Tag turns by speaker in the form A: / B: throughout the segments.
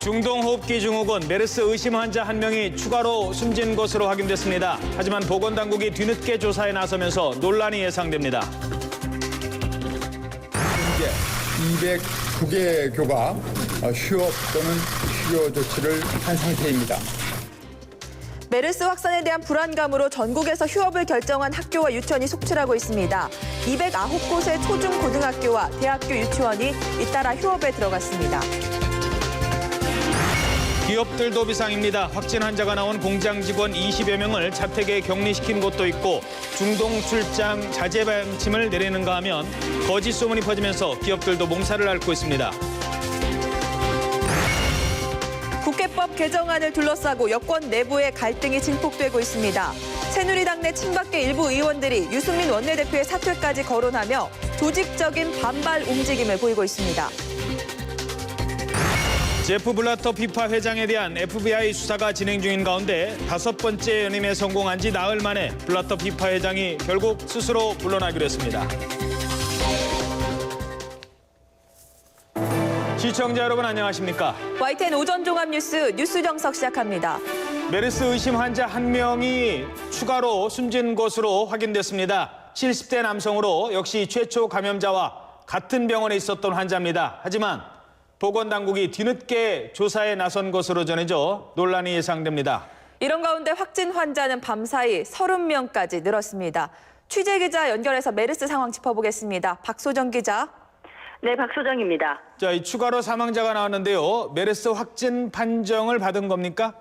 A: 중동호흡기 증후군 메르스 의심 환자 한 명이 추가로 숨진 것으로 확인됐습니다. 하지만 보건당국이 뒤늦게 조사에 나서면서 논란이 예상됩니다.
B: 현재 209개 교가 휴업 또는 휴교 조치를 한 상태입니다.
C: 메르스 확산에 대한 불안감으로 전국에서 휴업을 결정한 학교와 유치원이 속출하고 있습니다. 209곳의 초중 고등학교와 대학교 유치원이 잇따라 휴업에 들어갔습니다.
A: 기업들도 비상입니다. 확진 환자가 나온 공장 직원 20여 명을 자택에 격리시킨 곳도 있고 중동 출장 자제 방침을 내리는가 하면 거짓 소문이 퍼지면서 기업들도 몸살을 앓고 있습니다.
C: 국회법 개정안을 둘러싸고 여권 내부의 갈등이 증폭되고 있습니다. 새누리당 내 친박계 일부 의원들이 유승민 원내대표의 사퇴까지 거론하며 조직적인 반발 움직임을 보이고 있습니다.
A: 제프 블라터 피파 회장에 대한 FBI 수사가 진행 중인 가운데 5번째 연임에 성공한 지 나흘 만에 블라터 피파 회장이 결국 스스로 물러나기로 했습니다. 시청자 여러분 안녕하십니까?
C: YTN 오전 종합 뉴스 정석 시작합니다.
A: 메르스 의심 환자 한 명이 추가로 숨진 것으로 확인됐습니다. 70대 남성으로 역시 최초 감염자와 같은 병원에 있었던 환자입니다. 하지만 보건당국이 뒤늦게 조사에 나선 것으로 전해져 논란이 예상됩니다.
C: 이런 가운데 확진 환자는 밤사이 30명까지 늘었습니다. 취재기자 연결해서 메르스 상황 짚어보겠습니다. 박소정 기자.
D: 네, 박소정입니다.
A: 자, 이 추가로 사망자가 나왔는데요. 메르스 확진 판정을 받은 겁니까?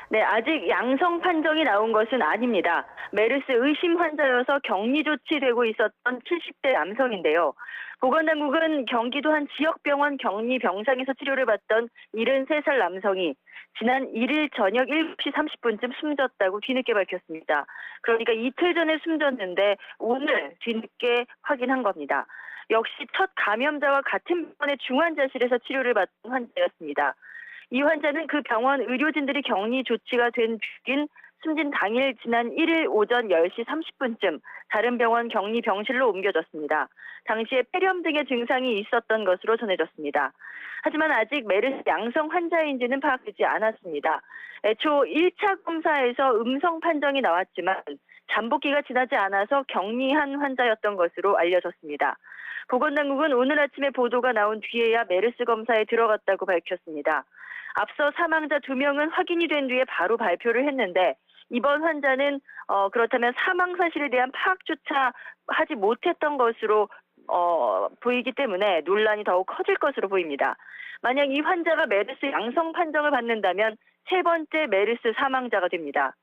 D: 네, 아직 양성 판정이 나온 것은 아닙니다. 메르스 의심 환자여서 격리 조치되고 있었던 70대 남성인데요. 보건당국은 경기도 한 지역병원 격리 병상에서 치료를 받던 73살 남성이 지난 1일 저녁 7시 30분쯤 숨졌다고 뒤늦게 밝혔습니다. 그러니까 이틀 전에 숨졌는데 오늘 뒤늦게 확인한 겁니다. 역시 첫 감염자와 같은 병원의 중환자실에서 치료를 받던 환자였습니다. 이 환자는 그 병원 의료진들이 격리 조치가 된 뒤인 숨진 당일 지난 1일 오전 10시 30분쯤 다른 병원 격리 병실로 옮겨졌습니다. 당시에 폐렴 등의 증상이 있었던 것으로 전해졌습니다. 하지만 아직 메르스 양성 환자인지는 파악되지 않았습니다. 애초 1차 검사에서 음성 판정이 나왔지만 잠복기가 지나지 않아서 격리한 환자였던 것으로 알려졌습니다. 보건당국은 오늘 아침에 보도가 나온 뒤에야 메르스 검사에 들어갔다고 밝혔습니다. 앞서 사망자 2명은 확인이 된 뒤에 바로 발표를 했는데 이번 환자는 그렇다면 사망 사실에 대한 파악조차 하지 못했던 것으로 보이기 때문에 논란이 더욱 커질 것으로 보입니다. 만약 이 환자가 메르스 양성 판정을 받는다면 세 번째 메르스 사망자가 됩니다.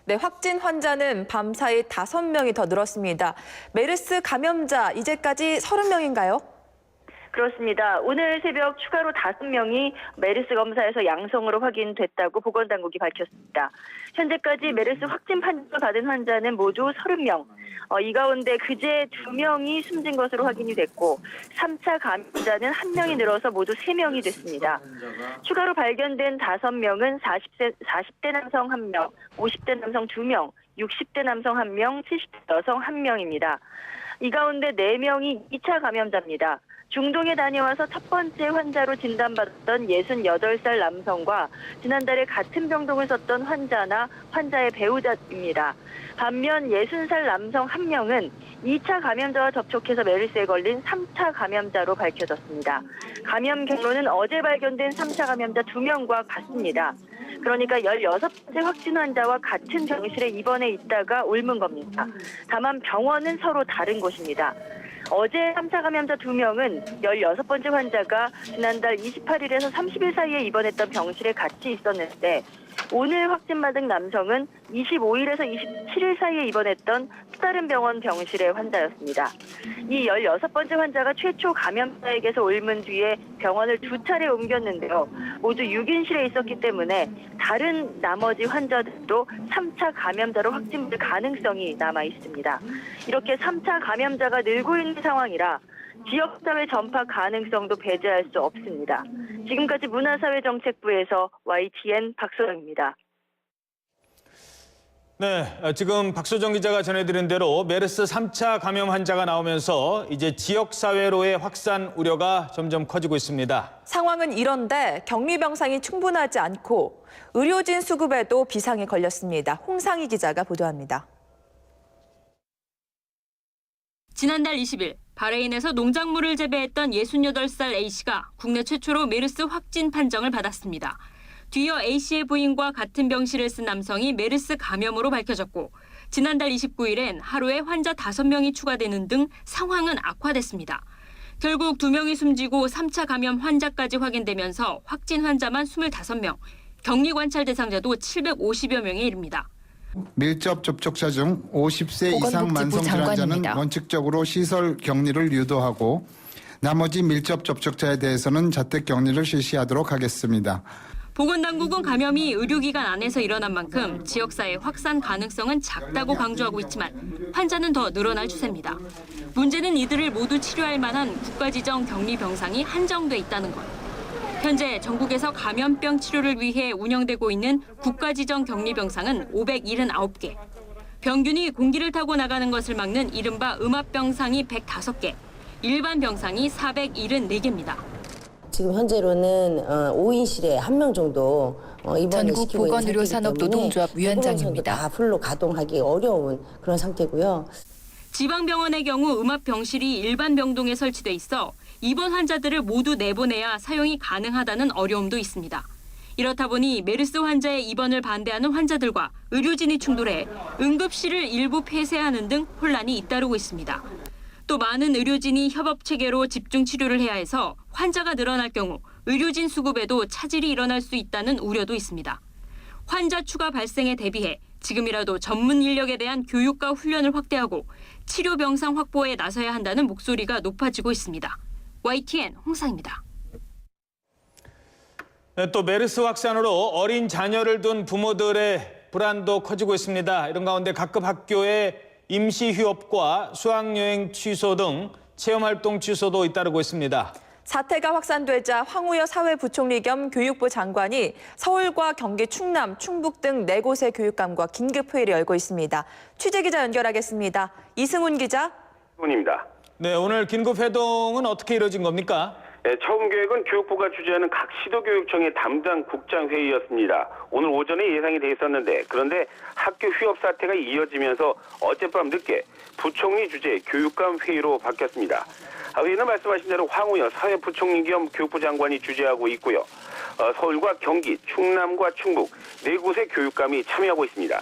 C: 네, 확진 환자는 밤사이 5명이 더 늘었습니다. 메르스 감염자 이제까지 30명인가요?
D: 그렇습니다. 오늘 새벽 추가로 5명이 메르스 검사에서 양성으로 확인됐다고 보건당국이 밝혔습니다. 현재까지 메르스 확진 판정을 받은 환자는 모두 30명. 이 가운데 그제 2명이 숨진 것으로 확인이 됐고 3차 감염자는 1명이 늘어서 모두 3명이 됐습니다. 추가로 발견된 5명은 40대 남성 1명, 50대 남성 2명, 60대 남성 1명, 70대 여성 1명입니다. 이 가운데 4명이 2차 감염자입니다. 중동에 다녀와서 첫 번째 환자로 진단받았던 68살 남성과 지난달에 같은 병동을 썼던 환자나 환자의 배우자입니다. 반면 60살 남성 1명은 2차 감염자와 접촉해서 메르스에 걸린 3차 감염자로 밝혀졌습니다. 감염 경로는 어제 발견된 3차 감염자 2명과 같습니다. 그러니까 16번째 확진 환자와 같은 병실에 입원해 있다가 옮은 겁니다. 다만 병원은 서로 다른 곳입니다. 어제 3차 감염자 2명은 16번째 환자가 지난달 28일에서 30일 사이에 입원했던 병실에 같이 있었는데 오늘 확진받은 남성은 25일에서 27일 사이에 입원했던 또 다른 병원 병실의 환자였습니다. 이 16번째 환자가 최초 감염자에게서 옮은 뒤에 병원을 2차례 옮겼는데요. 모두 6인실에 있었기 때문에 다른 나머지 환자들도 3차 감염자로 확진될 가능성이 남아 있습니다. 이렇게 3차 감염자가 늘고 있는 상황이라 지역사회 전파 가능성도 배제할 수 없습니다. 지금까지 문화사회정책부에서 YTN 박소영입니다.
A: 네, 지금 박소정 기자가 전해드린 대로 메르스 3차 감염 환자가 나오면서 이제 지역사회로의 확산 우려가 점점 커지고 있습니다.
C: 상황은 이런데 격리병상이 충분하지 않고 의료진 수급에도 비상이 걸렸습니다. 홍상희 기자가 보도합니다.
E: 지난달 20일 바레인에서 농작물을 재배했던 68살 A씨가 국내 최초로 메르스 확진 판정을 받았습니다. 뒤이어 A씨의 부인과 같은 병실을 쓴 남성이 메르스 감염으로 밝혀졌고 지난달 29일엔 하루에 환자 5명이 추가되는 등 상황은 악화됐습니다. 결국 2명이 숨지고 3차 감염 환자까지 확인되면서 확진 환자만 25명, 격리 관찰 대상자도 750여 명에 이릅니다.
F: 밀접 접촉자 중 50세 이상 만성 질환자는
G: 장관입니다.
F: 원칙적으로 시설 격리를 유도하고 나머지 밀접 접촉자에 대해서는 자택 격리를 실시하도록 하겠습니다.
E: 보건당국은 감염이 의료기관 안에서 일어난 만큼 지역사회 확산 가능성은 작다고 강조하고 있지만 환자는 더 늘어날 추세입니다. 문제는 이들을 모두 치료할 만한 국가지정 격리병상이 한정돼 있다는 것. 현재 전국에서 감염병 치료를 위해 운영되고 있는 국가지정 격리병상은 579개. 병균이 공기를 타고 나가는 것을 막는 이른바 음압병상이 105개, 일반 병상이 474개입니다.
H: 지금 현재로는 5인실에 1명 정도 입원을
G: 전국
H: 시키고 있는
G: 보건의료산업
H: 상태이기 때문에
G: 노동조합 위원장입니다.
H: 다 풀로 가동하기 어려운 그런 상태고요.
E: 지방병원의 경우 음압병실이 일반 병동에 설치돼 있어 입원 환자들을 모두 내보내야 사용이 가능하다는 어려움도 있습니다. 이렇다 보니 메르스 환자의 입원을 반대하는 환자들과 의료진이 충돌해 응급실을 일부 폐쇄하는 등 혼란이 잇따르고 있습니다. 또 많은 의료진이 협업체계로 집중 치료를 해야 해서 환자가 늘어날 경우 의료진 수급에도 차질이 일어날 수 있다는 우려도 있습니다. 환자 추가 발생에 대비해 지금이라도 전문 인력에 대한 교육과 훈련을 확대하고 치료 병상 확보에 나서야 한다는 목소리가 높아지고 있습니다. YTN 홍상입니다.
A: 또 메르스 확산으로 어린 자녀를 둔 부모들의 불안도 커지고 있습니다. 이런 가운데 각급 학교의 임시 휴업과 수학여행 취소 등 체험활동 취소도 잇따르고 있습니다.
C: 사태가 확산되자 황우여 사회부총리 겸 교육부 장관이 서울과 경기, 충남, 충북 등 4곳의 교육감과 긴급회의를 열고 있습니다. 취재기자 연결하겠습니다. 이승훈 기자.
I: 입니다.
A: 네, 오늘 긴급회동은 어떻게 이루어진 겁니까?
I: 네, 처음 계획은 교육부가 주재하는 각 시도교육청의 담당 국장 회의였습니다. 오늘 오전에 예상이 돼 있었는데 그런데 학교 휴업 사태가 이어지면서 어젯밤 늦게 부총리 주재 교육감 회의로 바뀌었습니다. 회의는 말씀하신 대로 황우여 사회부총리 겸 교육부 장관이 주재하고 있고요. 서울과 경기, 충남과 충북 4곳의 교육감이 참여하고 있습니다.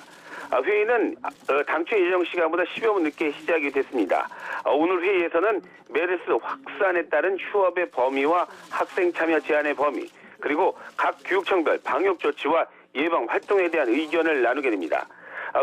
I: 회의는 당초 예정 시간보다 10여 분 늦게 시작이 됐습니다. 오늘 회의에서는 메르스 확산에 따른 휴업의 범위와 학생 참여 제한의 범위, 그리고 각 교육청별 방역 조치와 예방 활동에 대한 의견을 나누게 됩니다.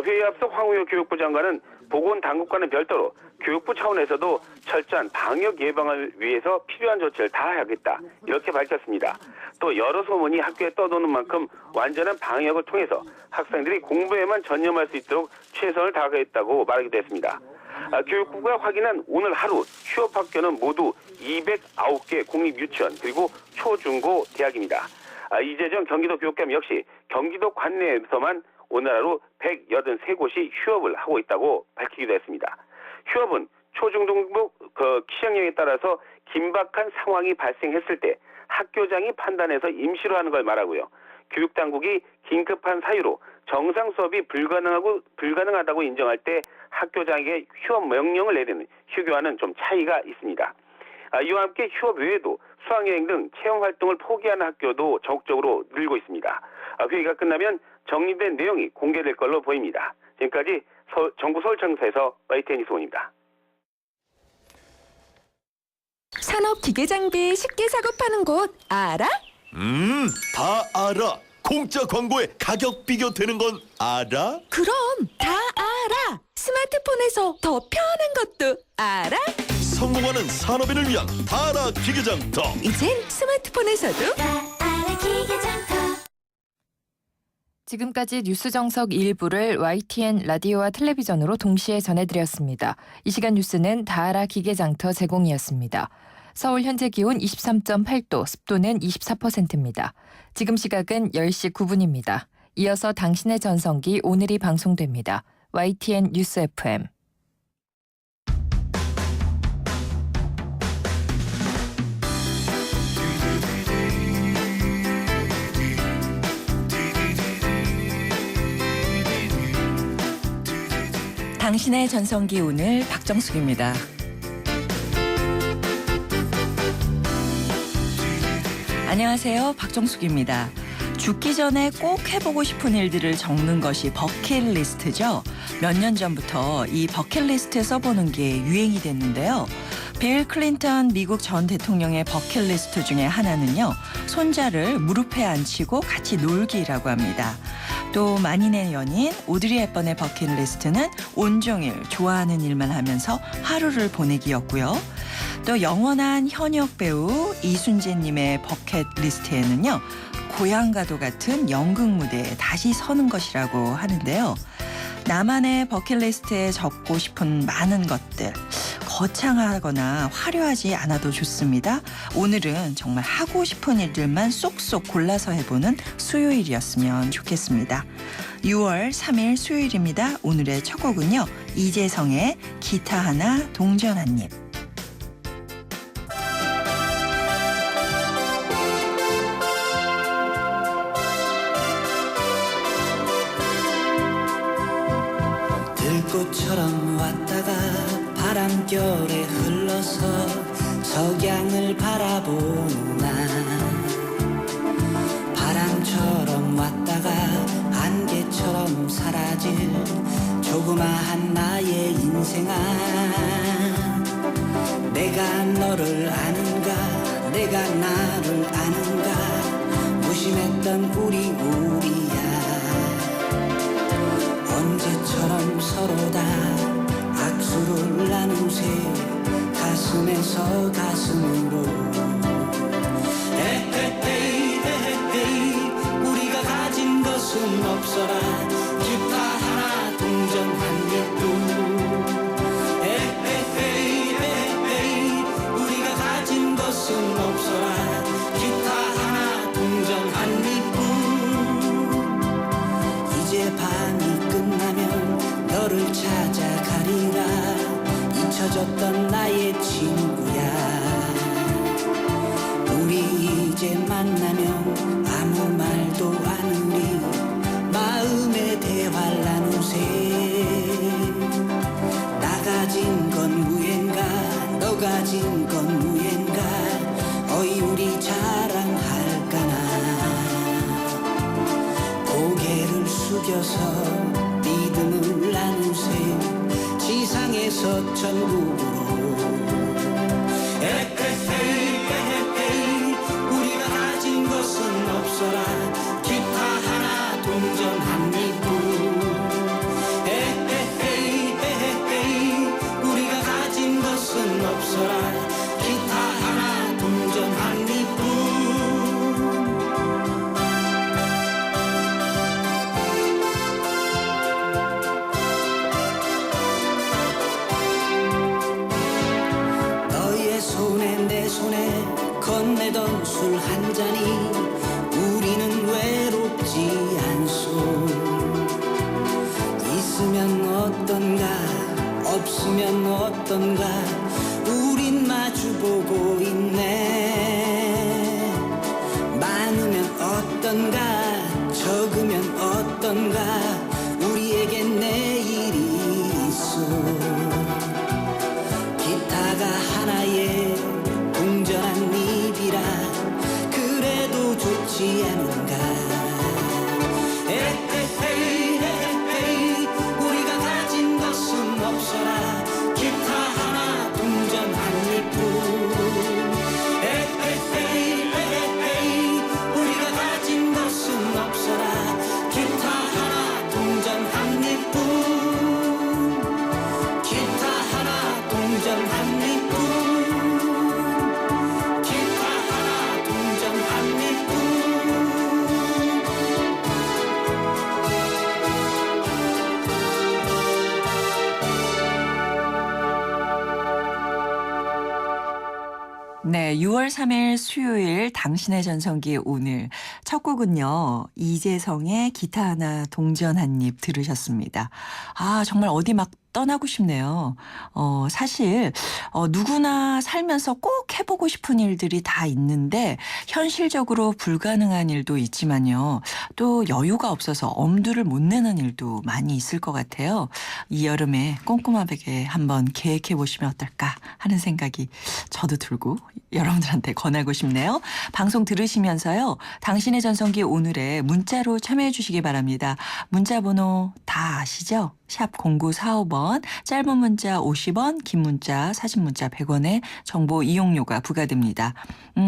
I: 회의에 앞서 황우여 교육부 장관은 보건당국과는 별도로 교육부 차원에서도 철저한 방역 예방을 위해서 필요한 조치를 다 하겠다, 이렇게 밝혔습니다. 또 여러 소문이 학교에 떠도는 만큼 완전한 방역을 통해서 학생들이 공부에만 전념할 수 있도록 최선을 다하겠다고 말하기도 했습니다. 교육부가 확인한 오늘 하루 휴업 학교는 모두 209개 공립유치원 그리고 초중고 대학입니다. 이재정 경기도 교육감 역시 경기도 관내에서만 오늘 하루 183곳이 휴업을 하고 있다고 밝히기도 했습니다. 휴업은 초중등부 시행령에 따라서 긴박한 상황이 발생했을 때 학교장이 판단해서 임시로 하는 걸 말하고요. 교육당국이 긴급한 사유로 정상 수업이 불가능하다고 인정할 때 학교장에게 휴업 명령을 내리는 휴교와는 좀 차이가 있습니다. 이와 함께 휴업 외에도 수학여행 등 체험활동을 포기하는 학교도 적극적으로 늘고 있습니다. 회의가 끝나면 정리된 내용이 공개될 걸로 보입니다. 지금까지 정부 서울청사에서 YTN 이승훈입니다.
G: 산업기계장비 쉽게 사고 파는 곳 알아?
J: 다 알아. 공짜 광고에 가격 비교되는 건 알아?
G: 그럼 다 알아. 스마트폰에서 더 편한 것도 알아?
J: 성공하는 산업인을 위한 다알아 기계장터.
G: 이젠 스마트폰에서도 지금까지 뉴스 정석 일부를 YTN 라디오와 텔레비전으로 동시에 전해드렸습니다. 이 시간 뉴스는 다알아 기계장터 제공이었습니다. 서울 현재 기온 23.8도, 습도는 24%입니다. 지금 시각은 10시 9분입니다. 이어서 당신의 전성기 오늘이 방송됩니다. YTN 뉴스 FM.
K: 당신의 전성기 오늘 박정숙입니다. 안녕하세요. 박정숙입니다. 죽기 전에 꼭 해보고 싶은 일들을 적는 것이 버킷리스트죠. 몇 년 전부터 이 버킷리스트 써보는 게 유행이 됐는데요. 빌 클린턴 미국 전 대통령의 버킷리스트 중에 하나는요. 손자를 무릎에 앉히고 같이 놀기라고 합니다. 또 만인의 연인 오드리 헵번의 버킷리스트는 온종일 좋아하는 일만 하면서 하루를 보내기였고요. 또 영원한 현역 배우 이순재님의 버킷리스트에는요. 고향과도 같은 연극 무대에 다시 서는 것이라고 하는데요. 나만의 버킷리스트에 적고 싶은 많은 것들, 거창하거나 화려하지 않아도 좋습니다. 오늘은 정말 하고 싶은 일들만 쏙쏙 골라서 해보는 수요일이었으면 좋겠습니다. 6월 3일 수요일입니다. 오늘의 첫 곡은요. 이재성의 기타 하나 동전 한 입.
L: 들꽃처럼 왔다가 바람결에 흘러서 석양을 바라보는 나 바람처럼 왔다가 안개처럼 사라질 조그마한 나의 인생아 내가 너를 아는가 내가 나를 아는가 무심했던 우리야 언제처럼 서로 다 악수를 나누세 가슴에서 가슴으로 에헤헤이 에헤헤이 우리가 가진 것은 없어라 기타 하나 동전 한 입뿐 에헤헤이 에헤헤이 우리가 가진 것은 없어라 기타 하나 동전 한 입뿐 이제 밤이 끝나면 너를 찾아가리라 잊혀졌던 나의 친구야 우리 이제 만나면 아무 말도 안 우리 마음의 대화를 나누세 나 가진 건 무엔가 너 가진 건 무엔가 어이 우리 자랑할까나 고개를 숙여서 믿음을 나누세 지상에서 천국으로 에헤헤이 에헤헤이 우리가 가진 것은 없어라 기타 하나 동전 한 입뿐 에헤헤이 에헤헤이 우리가 가진 것은 없어라 기타 하나 동전 한 입뿐 건네던 술 한 잔이 우리는 외롭지 않소 있으면 어떤가 없으면 어떤가 우린 마주보고 있네 많으면 어떤가 적으면 어떤가 우리에겐 내일이 있어 기타가 하나의 동전한 입이라 그래도 좋지 않은가 에헤헤이 에헤헤이 우리가 가진 것은 없어라 기타 하나 동전 한 입뿐 에헤헤이 에헤헤이 우리가 가진 것은 없어라 기타 하나 동전 한 입뿐 기타 하나 동전 한 입뿐 기타 하나 동전 한 입뿐
K: 6월 3일 수요일 당신의 전성기 오늘 첫 곡은요. 이재성의 기타 하나 동전 한 입 들으셨습니다. 아 정말 어디 막 떠나고 싶네요. 사실 누구나 살면서 꼭 해보고 싶은 일들이 다 있는데 현실적으로 불가능한 일도 있지만요. 또 여유가 없어서 엄두를 못 내는 일도 많이 있을 것 같아요. 이 여름에 꼼꼼하게 한번 계획해 보시면 어떨까 하는 생각이 저도 들고 여러분들한테 권하고 싶네요. 방송 들으시면서요. 당신의 전성기 오늘에 문자로 참여해 주시기 바랍니다. 문자 번호 다 아시죠? 샵 0945번, 짧은 문자 50원, 긴 문자, 사진 문자 100원의 정보 이용료가 부과됩니다.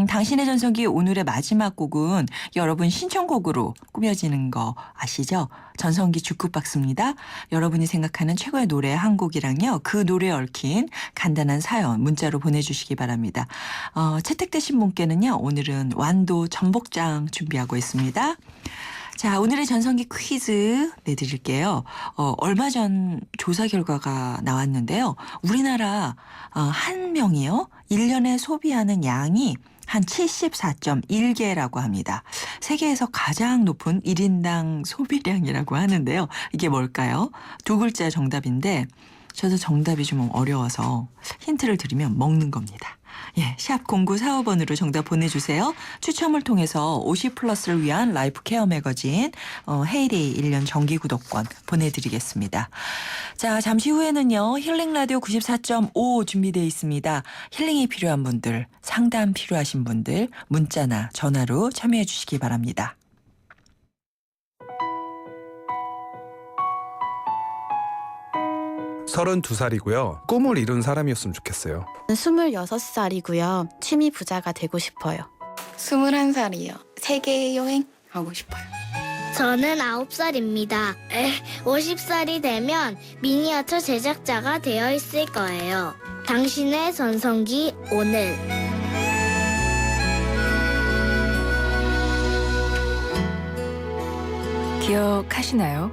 K: 당신의 전성기 오늘의 마지막 곡은 여러분 신청곡으로 꾸며지는 거 아시죠? 전성기 주크박스입니다. 여러분이 생각하는 최고의 노래 한 곡이랑요. 그 노래에 얽힌 간단한 사연 문자로 보내주시기 바랍니다. 채택되신 분께는요. 오늘은 완도 전복장 준비하고 있습니다. 자, 오늘의 전성기 퀴즈 내드릴게요. 얼마 전 조사 결과가 나왔는데요. 우리나라 한 명이요. 1년에 소비하는 양이 한 74.1개라고 합니다. 세계에서 가장 높은 1인당 소비량이라고 하는데요. 이게 뭘까요? 두 글자 정답인데 저도 정답이 좀 어려워서 힌트를 드리면 먹는 겁니다. 예, 샵 0945번으로 정답 보내주세요. 추첨을 통해서 50플러스를 위한 라이프 케어 매거진 헤이데이 1년 정기 구독권 보내드리겠습니다. 자, 잠시 후에는요. 힐링 라디오 94.5 준비되어 있습니다. 힐링이 필요한 분들, 상담 필요하신 분들 문자나 전화로 참여해 주시기 바랍니다.
M: 서른두 살이고요. 꿈을 이룬 사람이었으면 좋겠어요.
N: 26살이고요. 취미 부자가 되고 싶어요.
O: 21살이요. 세계 여행 하고 싶어요.
P: 저는 9살입니다. 50살이 되면 미니어처 제작자가 되어 있을 거예요. 당신의 전성기 오늘.
G: 기억하시나요?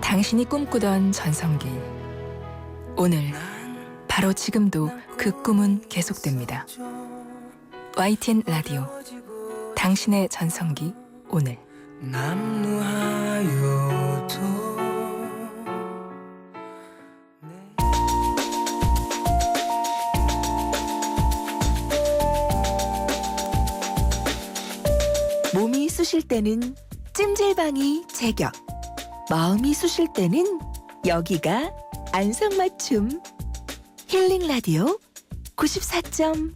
G: 당신이 꿈꾸던 전성기. 오늘 바로 지금도 그 꿈은 계속됩니다. YTN 라디오 당신의 전성기 오늘.
Q: 몸이 쑤실 때는 찜질방이 제격, 마음이 쑤실 때는 여기가 안성맞춤. 힐링 라디오 94.5.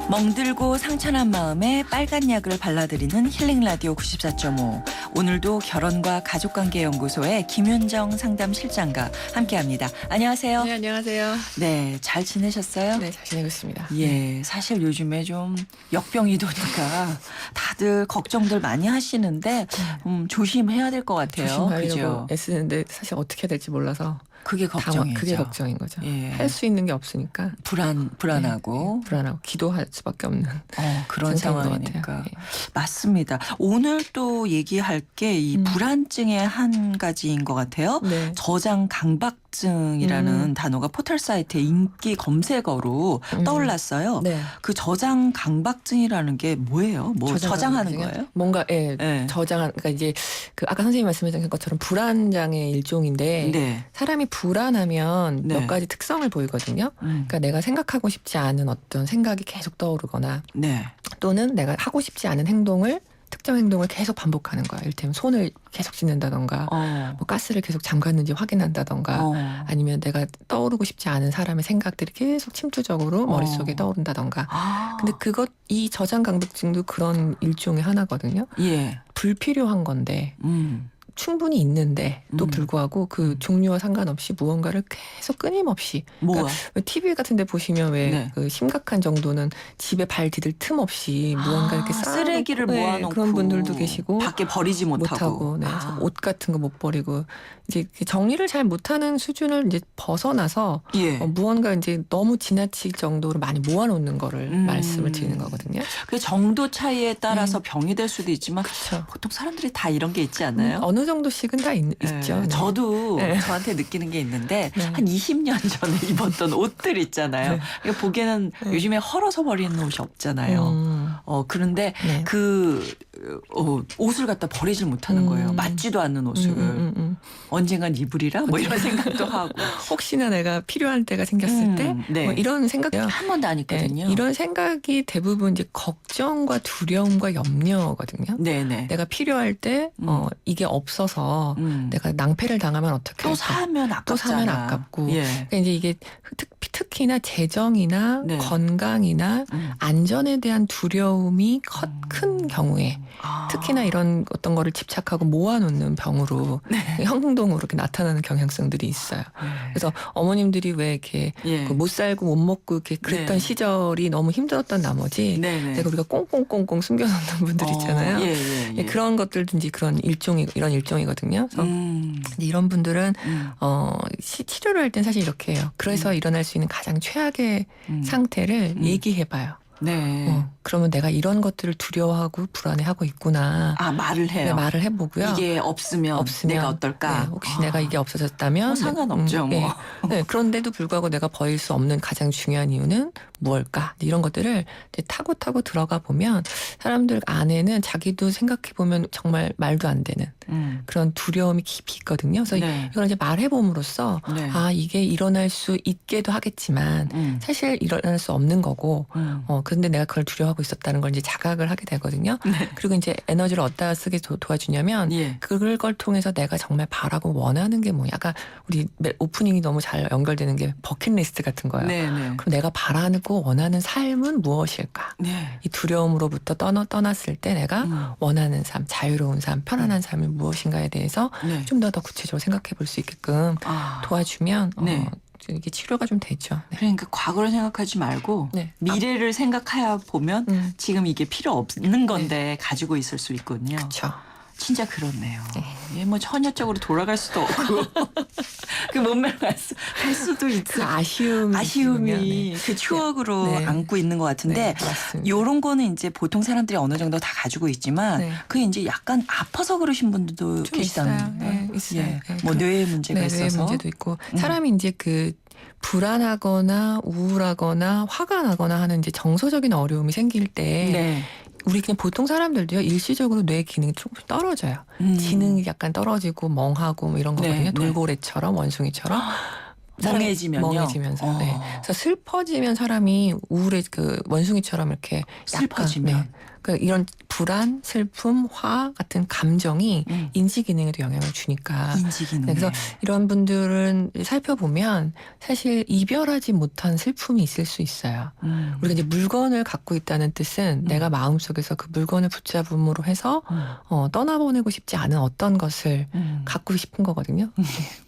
K: 멍들고 상처난 마음에 빨간 약을 발라드리는 힐링 라디오 94.5. 오늘도 결혼과 가족관계연구소의 김윤정 상담실장과 함께합니다. 안녕하세요.
R: 네, 안녕하세요.
K: 네, 잘 지내셨어요?
R: 네, 잘 지내고 있습니다.
K: 예, 사실 요즘에 좀 역병이 도니까 다들 걱정들 많이 하시는데 조심해야 될 것 같아요.
R: 조심하려고 애쓰는데 사실 어떻게 해야 될지 몰라서.
K: 그게 걱정이죠.
R: 그게 걱정인 거죠.
K: 예.
R: 할 수 있는 게 없으니까
K: 불안하고
R: 네, 불안하고 기도할 수밖에 없는
K: 그런 상황이니까 맞습니다. 오늘 또 얘기할 게 이 불안증의 한 가지인 것 같아요.
R: 네.
K: 저장 강박증이라는 단어가 포털 사이트의 인기 검색어로 떠올랐어요.
R: 네.
K: 그 저장 강박증이라는 게 뭐예요? 뭐 저장하는 거예요?
R: 뭔가 저장한 그러니까 이제 그 아까 선생님이 말씀하신 것처럼 불안장애 일종인데
K: 네.
R: 사람이 불안하면
K: 네.
R: 몇 가지 특성을 보이거든요. 그러니까 내가 생각하고 싶지 않은 어떤 생각이 계속 떠오르거나
K: 네.
R: 또는 내가 하고 싶지 않은 특정 행동을 계속 반복하는 거야. 이를테면 손을 계속 씻는다던가 뭐 가스를 계속 잠갔는지 확인한다던가 아니면 내가 떠오르고 싶지 않은 사람의 생각들이 계속 침투적으로 머릿속에 떠오른다던가. 근데 이 저장 강박증도 그런 일종의 하나거든요.
K: 예.
R: 불필요한 건데 충분히 있는데 또 불구하고 그 종류와 상관없이 무언가를 계속 끊임없이 그러니까 TV 같은 데 보시면 왜 그 심각한 정도는 집에 발 디딜 틈 없이 무언가 이렇게
K: 쓰레기를 모아놓고
R: 그런 분들도 계시고
K: 밖에 버리지 못하고
R: 네. 옷 같은 거 못 버리고 이제 정리를 잘 못하는 수준을 이제 벗어나서 무언가 이제 너무 지나칠 정도로 많이 모아놓는 거를 말씀을 드리는 거거든요.
K: 그 정도 차이에 따라서 병이 될 수도 있지만 보통 사람들이 다 이런 게 있지 않나요?
R: 어느 정도씩은 다 있죠. 네.
K: 저도
R: 네.
K: 저한테 느끼는 게 있는데
R: 네.
K: 한 20년 전에 입었던 옷들 있잖아요.
R: 네.
K: 그러니까 보기에는 요즘에 헐어서 버리는 옷이 없잖아요. 그런데
R: 네.
K: 옷을 갖다 버리질 못하는 거예요. 맞지도 않는 옷을. 언젠간 입으리라 뭐 이런 생각도 하고.
R: 혹시나 내가 필요한 때가 생겼을 때
K: 네.
R: 뭐 이런 생각이
K: 한 번도 안 있거든요.
R: 네, 이런 생각이 대부분 이제 걱정과 두려움과 염려거든요.
K: 네네.
R: 내가 필요할 때 이게 없어서 내가 낭패를 당하면 어떻게
K: 또
R: 할까?
K: 사면 아깝잖아.
R: 또 사면 아깝고.
K: 예.
R: 그러니까 이제 이게 특히나 재정이나
K: 네.
R: 건강이나 안전에 대한 두려움이 큰 경우에 특히나 이런 어떤 거를 집착하고 모아놓는 병으로 행동으로 이렇게 나타나는 경향성들이 있어요. 그래서 어머님들이 왜 이렇게 그 못 살고 못 먹고 이렇게 그랬던 시절이 너무 힘들었던 나머지 내가 우리가 꽁꽁꽁꽁 숨겨놓는 분들 있잖아요.
K: 예.
R: 그런 것들도 이제 이런 일종이거든요. 그래서 이런 분들은 치료를 할 땐 사실 이렇게 해요. 그래서 일어날 수 있는 가장 최악의 상태를 얘기해봐요.
K: 네.
R: 그러면 내가 이런 것들을 두려워하고 불안해하고 있구나.
K: 말을 해요.
R: 네, 말을 해보고요.
K: 이게 없으면 내가 어떨까?
R: 네, 혹시 내가 이게 없어졌다면
K: 상관없죠.
R: 네. 네, 그런데도 불구하고 내가 버릴 수 없는 가장 중요한 이유는 무엇일까? 이런 것들을 이제 타고 들어가 보면 사람들 안에는 자기도 생각해 보면 정말 말도 안 되는 그런 두려움이 깊이 있거든요. 그래서 이걸 이제 말해봄으로써 이게 일어날 수 있게도 하겠지만 사실 일어날 수 없는 거고 근데 내가 그걸 두려워하고 있었다는 걸 이제 자각을 하게 되거든요. 그리고 이제 에너지를 어디다 쓰게 도와주냐면 그걸 통해서 내가 정말 바라고 원하는 게 뭐냐. 아까 우리 오프닝이 너무 잘 연결되는 게 버킷리스트 같은 거예요. 그럼 내가 바라고 원하는 삶은 무엇일까? 이 두려움으로부터 떠났을 때 내가 원하는 삶, 자유로운 삶, 편안한 삶이 무엇인가에 대해서 좀 더 구체적으로 생각해 볼 수 있게끔 도와주면 이게 치료가 좀 되죠.
K: 그러니까 과거를 생각하지 말고 미래를 생각해야 보면 지금 이게 필요 없는 건데 가지고 있을 수 있거든요.
R: 그렇죠.
K: 진짜 그렇네요. 뭐 처녀적으로 돌아갈 수도 없고 그 몸매를 갈 수도 있고
R: 그 아쉬움이
K: 그 추억으로 안고 있는 것 같은데 이런 거는 이제 보통 사람들이 어느 정도 다 가지고 있지만 그게 이제 약간 아파서 그러신 분들도 계시다는
R: 있어요.
K: 뭐 뇌에 문제가 있어서
R: 뇌에 문제도 있고 사람이 이제 그 불안하거나 우울하거나 화가 나거나 하는 이제 정서적인 어려움이 생길 때 우리 그냥 보통 사람들도요 일시적으로 뇌 기능이 조금 떨어져요. 지능이 약간 떨어지고 멍하고 뭐 이런 거거든요. 돌고래처럼 원숭이처럼. 멍해지면서. 그래서 슬퍼지면 사람이 우울해 그 원숭이처럼 이렇게
K: 슬퍼지면
R: 이런 불안, 슬픔, 화 같은 감정이 인지 기능에도 영향을 주니까. 그래서 이런 분들은 살펴보면 사실 이별하지 못한 슬픔이 있을 수 있어요. 우리가 이제 물건을 갖고 있다는 뜻은 내가 마음속에서 그 물건을 붙잡음으로 해서 떠나보내고 싶지 않은 어떤 것을 갖고 싶은 거거든요.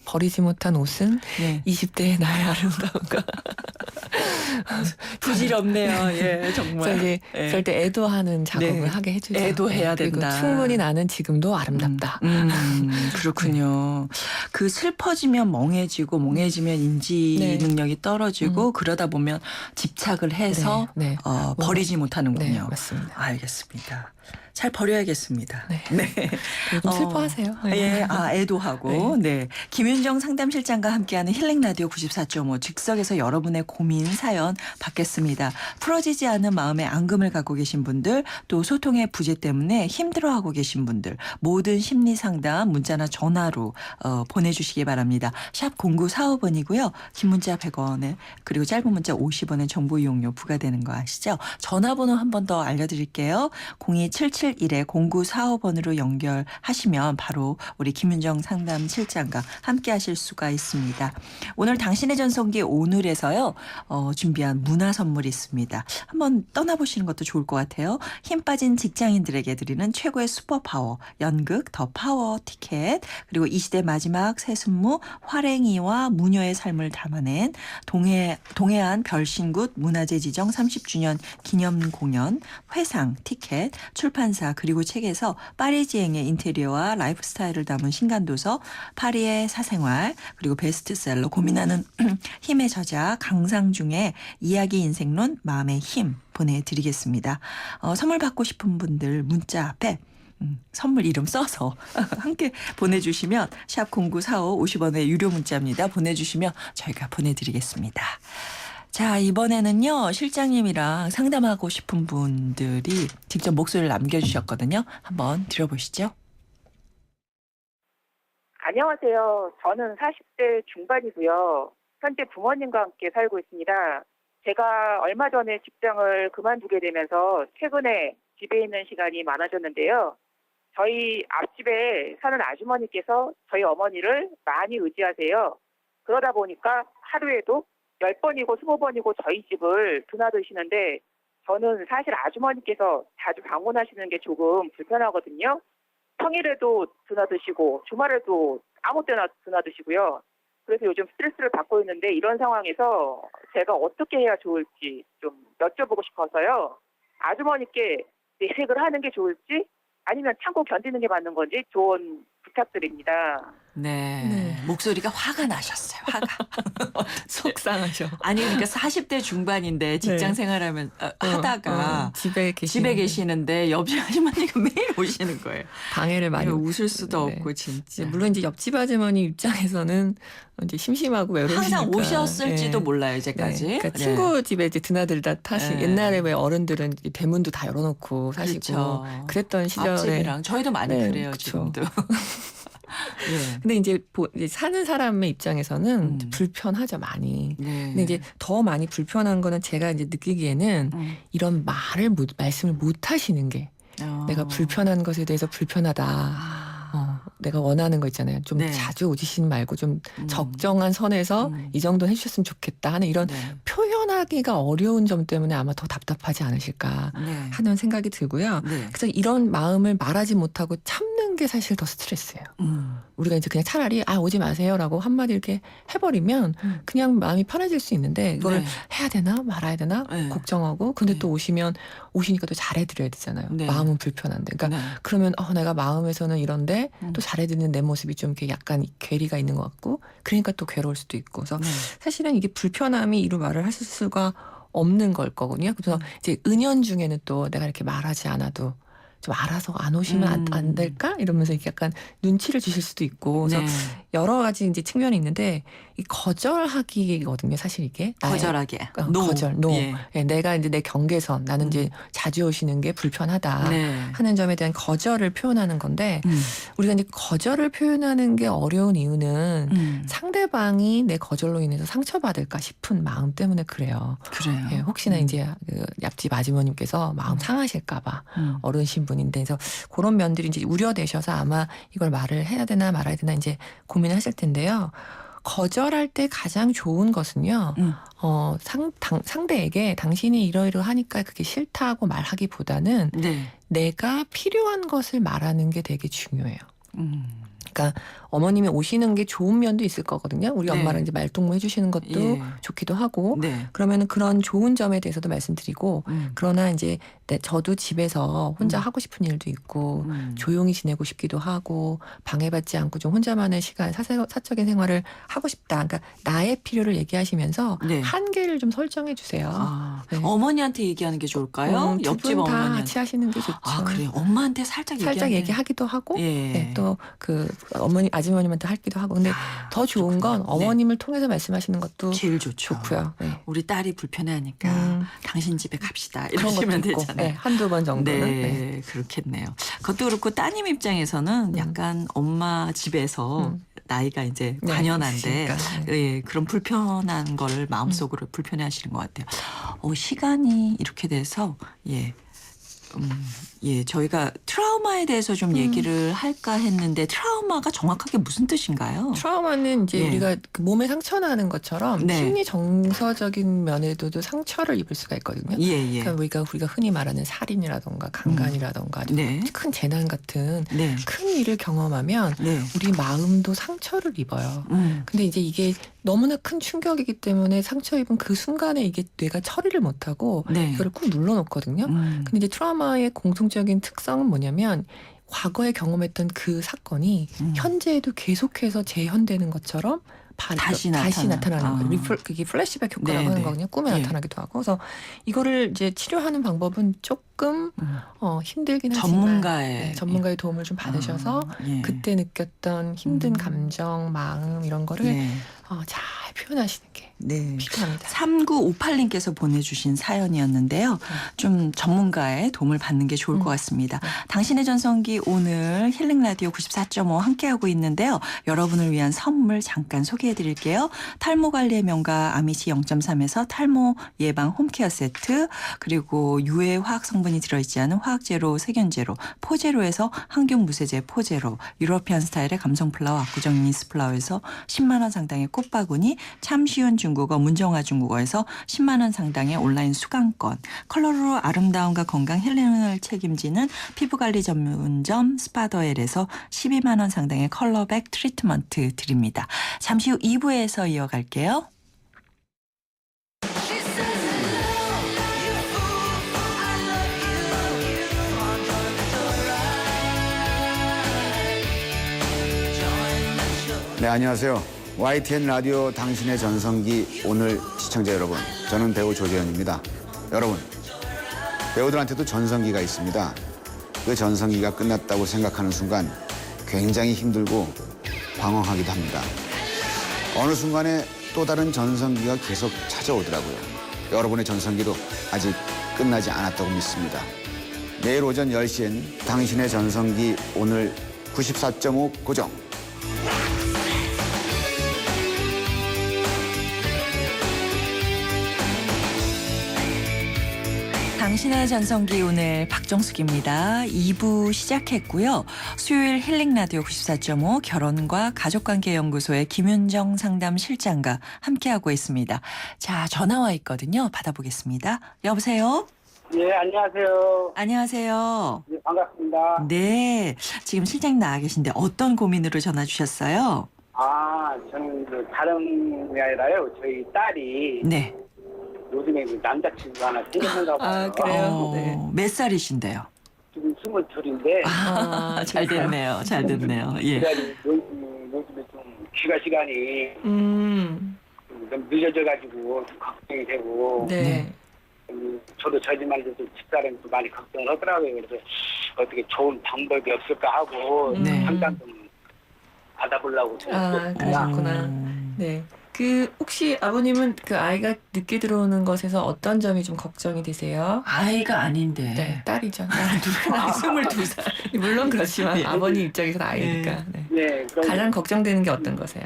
R: 버리지 못한 옷은 20대의 나의 아름다움과
K: 부질없네요. 예, 정말.
R: 이제 그럴 때 애도하는 작업을 하게 해주죠.
K: 애도해야 된다.
R: 충분히 나는 지금도 아름답다.
K: 그렇군요. 그 슬퍼지면 멍해지면 인지 능력이 떨어지고 그러다 보면 집착을 해서 버리지 못하는군요.
R: 맞습니다.
K: 알겠습니다. 잘 버려야겠습니다.
R: 좀 슬퍼하세요.
K: 애도하고. 김윤정 상담실장과 함께하는 힐링 라디오 94.5 즉석에서 여러분의 고민 사연 받겠습니다. 풀어지지 않은 마음의 앙금을 갖고 계신 분들, 또 소통의 부재 때문에 힘들어하고 계신 분들, 모든 심리 상담 문자나 전화로 보내주시기 바랍니다. 샵 0945번이고요. 긴 문자 100원에 그리고 짧은 문자 50원의 정보 이용료 부과되는 거 아시죠? 전화번호 한 번 더 알려드릴게요. 02771-0945번으로 연결하시면 바로 우리 김윤정 상담실장과 함께 하실 수가 있습니다. 오늘 당신의 전성기 오늘에서요. 준비한 문화 선물이 있습니다. 한번 떠나보시는 것도 좋을 것 같아요. 힘 빠진 직장인들에게 드리는 최고의 슈퍼파워 연극 더 파워 티켓, 그리고 이 시대 마지막 새순무 활행이와 무녀의 삶을 담아낸 동해안 별신굿 문화재 지정 30주년 기념 공연 회상 티켓, 출판사 그리고 책에서 파리지앵의 인테리어와 라이프 스타일을 담은 신간도서 파리의 사생활, 그리고 베스트셀러 고민하는 힘의 저자 강상중의 이야기 인생론 마음의 힘 보내드리겠습니다. 선물 받고 싶은 분들 문자 앞에 선물 이름 써서 함께 보내주시면 샵 0945 50원의 유료 문자입니다. 보내주시면 저희가 보내드리겠습니다. 자, 이번에는요. 실장님이랑 상담하고 싶은 분들이 직접 목소리를 남겨주셨거든요. 한번 들어보시죠.
S: 안녕하세요. 저는 40대 중반이고요. 현재 부모님과 함께 살고 있습니다. 제가 얼마 전에 직장을 그만두게 되면서 최근에 집에 있는 시간이 많아졌는데요. 저희 앞집에 사는 아주머니께서 저희 어머니를 많이 의지하세요. 그러다 보니까 하루에도 10번이고 20번이고 저희 집을 드나드시는데 저는 사실 아주머니께서 자주 방문하시는 게 조금 불편하거든요. 평일에도 드나드시고 주말에도 아무 때나 드나드시고요. 그래서 요즘 스트레스를 받고 있는데 이런 상황에서 제가 어떻게 해야 좋을지 좀 여쭤보고 싶어서요. 아주머니께 내색을 하는 게 좋을지 아니면 참고 견디는 게 맞는 건지 조언 부탁드립니다.
K: 네. 목소리가 화가 나셨어요. 화가.
R: 속상하죠.
K: 아니 그러니까 40대 중반인데 직장
R: 네.
K: 생활하면 하다가
R: 집에
K: 계시는데 옆집 아주머니가 매일 오시는 거예요.
R: 방해를 많이
K: 웃을 수도
R: 네.
K: 없고 진짜.
R: 물론 이제 옆집 아주머니 입장에서는 이제 심심하고 외로우시니까
K: 항상 오셨을지도 몰라요 이제까지.
R: 네. 그러니까 친구 집에 이제 드나들다 옛날에 왜 어른들은 대문도 다 열어놓고 사시고
K: 그렇죠.
R: 그랬던 시절에
K: 앞집이랑 저희도 많이 그래요
R: 그쵸.
K: 지금도. 예.
R: 근데 이제 사는 사람의 입장에서는 불편하죠 많이.
K: 네.
R: 근데 이제 더 많이 불편한 거는 제가 이제 느끼기에는 이런 말씀을 못 하시는 게 내가 불편한 것에 대해서 불편하다. 내가 원하는 거 있잖아요. 좀
K: 네.
R: 자주 오시진 말고 좀 적정한 선에서 이 정도는 해주셨으면 좋겠다 하는 이런 표현하기가 어려운 점 때문에 아마 더 답답하지 않으실까 하는 생각이 들고요. 그래서 이런 마음을 말하지 못하고 참는 게 사실 더 스트레스예요. 우리가 이제 그냥 차라리 오지 마세요라고 한마디 이렇게 해버리면 그냥 마음이 편해질 수 있는데 이걸 해야 되나 말아야 되나 걱정하고 근데 또 오시니까 또 잘해드려야 되잖아요. 마음은 불편한데. 그러니까 그러면 내가 마음에서는 이런데 또 잘해드리는 내 모습이 좀 이렇게 약간 괴리가 있는 것 같고 그러니까 또 괴로울 수도 있고 그래서 사실은 이게 불편함이 이루 말을 하실 수가 없는 걸 거거든요. 그래서 이제 은연중에는 또 내가 이렇게 말하지 않아도 좀 알아서 안 오시면 안 될까? 이러면서 이렇게 약간 눈치를 주실 수도 있고. 그래서 여러 가지 이제 측면이 있는데 이 거절하기거든요. 사실 이게
K: 거절하기.
R: 거절. 예, 내가 이제 내 경계선. 나는 이제 자주 오시는 게 불편하다 하는 점에 대한 거절을 표현하는 건데 우리가 이제 거절을 표현하는 게 어려운 이유는 상대방이 내 거절로 인해서 상처받을까 싶은 마음 때문에 그래요.
K: 그래요.
R: 예, 혹시나 이제 그 옆집 아주머님께서 마음 상하실까봐 어른신 분인데 그래서 그런 면들이 이제 우려되셔서 아마 이걸 말을 해야 되나 말아야 되나 이제 고민을 하실 텐데요. 거절할 때 가장 좋은 것은요. 상대에게 당신이 이러이러하니까 그게 싫다고 말하기보다는 내가 필요한 것을 말하는 게 되게 중요해요. 그러니까 어머님이 오시는 게 좋은 면도 있을 거거든요. 우리 엄마랑 이제 말동무 해주시는 것도 좋기도 하고 그러면은 그런 좋은 점에 대해서도 말씀드리고 그러나 이제 저도 집에서 혼자 하고 싶은 일도 있고 조용히 지내고 싶기도 하고 방해받지 않고 좀 혼자만의 시간 사적인 생활을 하고 싶다. 그러니까 나의 필요를 얘기하시면서 한계를 좀 설정해 주세요.
K: 어머니한테 얘기하는 게 좋을까요? 옆집 어머니한테
R: 다 같이 하시는 게 좋죠.
K: 그래요. 엄마한테 살짝
R: 얘기하기도 하고 또 그 아주머님한테 하기도 하고 근데 더 좋은 건 어머님을 통해서 말씀하시는 것도
K: 제일 좋고요. 우리 딸이 불편해하니까 당신 집에 갑시다 이러시면 되잖아요.
R: 한두 번 정도는.
K: 그렇겠네요. 그것도 그렇고 따님 입장에서는 약간 엄마 집에서 나이가 이제 관연한데 그런 불편한 걸 마음속으로 불편해하시는 것 같아요. 시간이 이렇게 돼서 저희가 트라우마에 대해서 좀 얘기를 할까 했는데 트라우마가 정확하게 무슨 뜻인가요?
R: 트라우마는 이제 우리가 그 몸에 상처 나는 것처럼 심리 정서적인 면에도 상처를 입을 수가 있거든요. 그러니까 우리가 흔히 말하는 살인이라던가 강간이라던가 큰 재난 같은 큰 일을 경험하면 우리 마음도 상처를 입어요. 근데 이제 이게 너무나 큰 충격이기 때문에 상처 입은 그 순간에 이게 뇌가 처리를 못하고 이거를 꾹 눌러놓거든요. 근데 이제 트라우마의 공통적인 특성은 뭐냐면 과거에 경험했던 그 사건이 현재에도 계속해서 재현되는 것처럼
K: 다시
R: 나타나는 거예요. 그게 플래시백 효과라고 하는 거거든요. 꿈에 나타나기도 하고. 그래서 이거를 이제 치료하는 방법은 조금 힘들긴 하지만 전문가의 도움을 좀 받으셔서 그때 느꼈던 힘든 감정, 마음 이런 거를 잘 표현하시는 게 필요합니다.
K: 3958님께서 보내주신 사연이었는데요. 좀 전문가의 도움을 받는 게 좋을 것 같습니다. 당신의 전성기 오늘 힐링라디오 94.5 함께하고 있는데요. 여러분을 위한 선물 잠깐 소개해드릴게요. 탈모관리의 명가 아미시 0.3에서 탈모 예방 홈케어 세트, 그리고 유해 화학 성분이 들어있지 않은 화학제로, 세균제로, 포제로에서 항균 무세제 포제로, 유러피안 스타일의 감성 플라워 압구정 미스 플라워에서 10만 원 상당의 꽃바구니, 참 쉬운 중국어 문정아 중국어에서 10만 원 상당의 온라인 수강권, 컬러로 아름다움과 건강 힐링을 책임지는 피부관리 전문점 스파더엘에서 12만 원 상당의 컬러백 트리트먼트 드립니다. 잠시 후 2부에서 이어갈게요.
T: 네, 안녕하세요. YTN 라디오 당신의 전성기 오늘 시청자 여러분, 저는 배우 조재현입니다. 여러분, 배우들한테도 전성기가 있습니다. 그 전성기가 끝났다고 생각하는 순간 굉장히 힘들고 방황하기도 합니다. 어느 순간에 또 다른 전성기가 계속 찾아오더라고요. 여러분의 전성기도 아직 끝나지 않았다고 믿습니다. 내일 오전 10시엔 당신의 전성기 오늘 94.5 고정.
K: 당신의 전성기 오늘 박정숙입니다. 2부 시작했고요. 수요일 힐링라디오 94.5 결혼과 가족관계연구소의 김윤정 상담실장과 함께하고 있습니다. 자, 전화 와 있거든요. 받아보겠습니다. 여보세요?
U: 네, 안녕하세요.
K: 안녕하세요.
U: 네, 반갑습니다.
K: 네, 지금 실장님 나와 계신데 어떤 고민으로 전화 주셨어요?
U: 저는 다른 게 아니라요. 저희 딸이
K: 네.
U: 요즘에 남자친구 하나 생겼는가 봐요.
K: 그래요? 네. 몇 살이신데요?
U: 지금 22인데.
K: 잘 됐네요. 잘 됐네요. 예.
U: 요즘에 좀 귀가 시간이 좀 늦어져가지고 좀 걱정이 되고.
R: 네.
U: 저도 저지만 좀 집사람이 좀 많이 걱정을 하더라고요. 그래서 어떻게 좋은 방법이 없을까 하고 상담 좀 받아보려고 생각했습니다.
R: 그러셨구나. 네. 혹시 아버님은 그 아이가 늦게 들어오는 것에서 어떤 점이 좀 걱정이 되세요?
K: 아이가 아닌데.
R: 네, 딸이죠. 22살. 물론 그렇지만 아버님 입장에서는 아이니까. 네. 가장 걱정되는 게 어떤 거세요?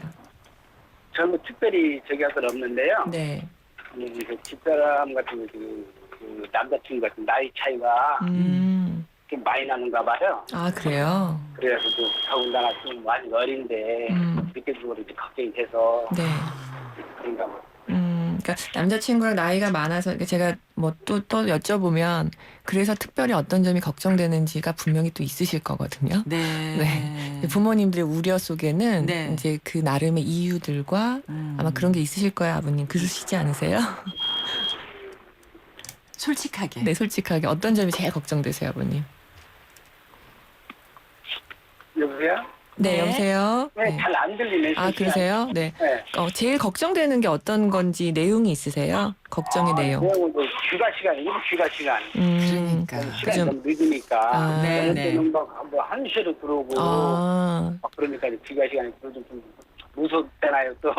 U: 저는 특별히 저기 할 건 없는데요.
R: 네.
U: 그 집사람 같은 그 남자친구 같은 나이 차이가 좀 많이 나는가 봐요.
R: 그래요?
U: 그래서 또 더군다나 좀 아직 어린데 늦게 들어오고 이제 걱정이 돼서.
R: 네.
U: 그런가 봐.
R: 그러니까 남자친구랑 나이가 많아서 제가 뭐 또 여쭤보면 그래서 특별히 어떤 점이 걱정되는지가 분명히 또 있으실 거거든요.
K: 네.
R: 부모님들의 우려 속에는 이제 그 나름의 이유들과 아마 그런 게 있으실 거예요, 아버님. 그러시지 않으세요?
K: 솔직하게.
R: 네, 솔직하게. 어떤 점이 제일 걱정되세요, 아버님?
U: 여보세요?
R: 네, 여보세요?
U: 네, 잘 안 들리네.
R: 그러세요? 네. 제일 걱정되는 게 어떤 건지 내용이 있으세요? 걱정의 내용.
U: 내용은 귀가 시간.
R: 그러니까.
U: 시간이 좀 늦으니까. 때는 뭐 1시에도 들어오고. 그러니까 귀가 시간이 좀 무섭잖아요, 또.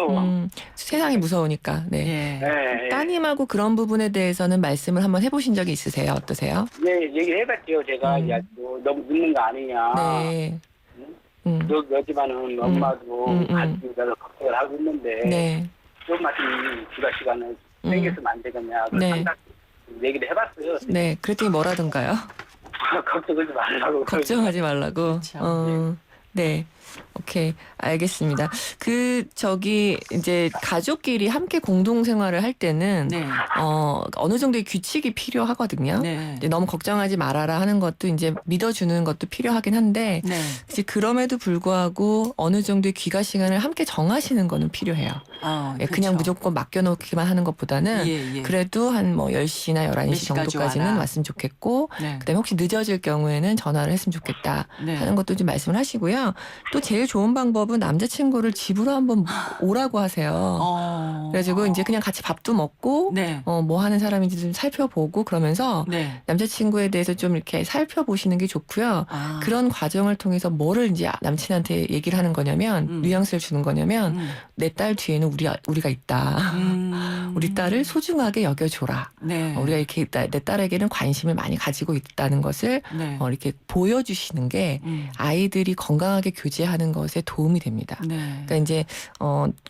R: 세상이 무서우니까. 네. 따님하고 그런 부분에 대해서는 말씀을 한번 해보신 적이 있으세요? 어떠세요?
U: 네, 얘기를 해봤죠. 제가 야, 너무 늦는 거 아니냐.
R: 네.
U: 여지만은 엄마도 같이 나를 걱정을 하고 있는데 조금만 귀가 시간을 생겼으면 안 되겠냐. 항상 얘기를 해봤어요.
R: 네, 그랬더니 뭐라던가요?
U: 걱정하지 말라고.
R: 걱정하지 말라고. 네. 오케이. 알겠습니다. 이제 가족끼리 함께 공동 생활을 할 때는 어느 정도의 규칙이 필요하거든요. 이제 너무 걱정하지 말아라 하는 것도 이제 믿어주는 것도 필요하긴 한데 이제 그럼에도 불구하고 어느 정도의 귀가 시간을 함께 정하시는 거는 필요해요. 그냥 무조건 맡겨놓기만 하는 것보다는 그래도 한 뭐 10시나 11시 정도까지는 왔으면 좋겠고 그다음에 혹시 늦어질 경우에는 전화를 했으면 좋겠다 하는 것도 좀 말씀을 하시고요. 또 제일 제일 좋은 방법은 남자친구를 집으로 한번 오라고 하세요. 그래가지고 이제 그냥 같이 밥도 먹고
K: 네.
R: 뭐 하는 사람인지 좀 살펴보고 그러면서
K: 네.
R: 남자친구에 대해서 좀 이렇게 살펴보시는 게 좋고요. 그런 과정을 통해서 뭐를 이제 남친한테 얘기를 하는 거냐면 뉘앙스를 주는 거냐면 내 딸 뒤에는 우리가 있다. 우리 딸을 소중하게 여겨줘라.
K: 네.
R: 우리가 이렇게 내 딸에게는 관심을 많이 가지고 있다는 것을
K: 네.
R: 이렇게 보여주시는 게 아이들이 건강하게 교제하는 것에 도움이 됩니다.
K: 네.
R: 그러니까 이제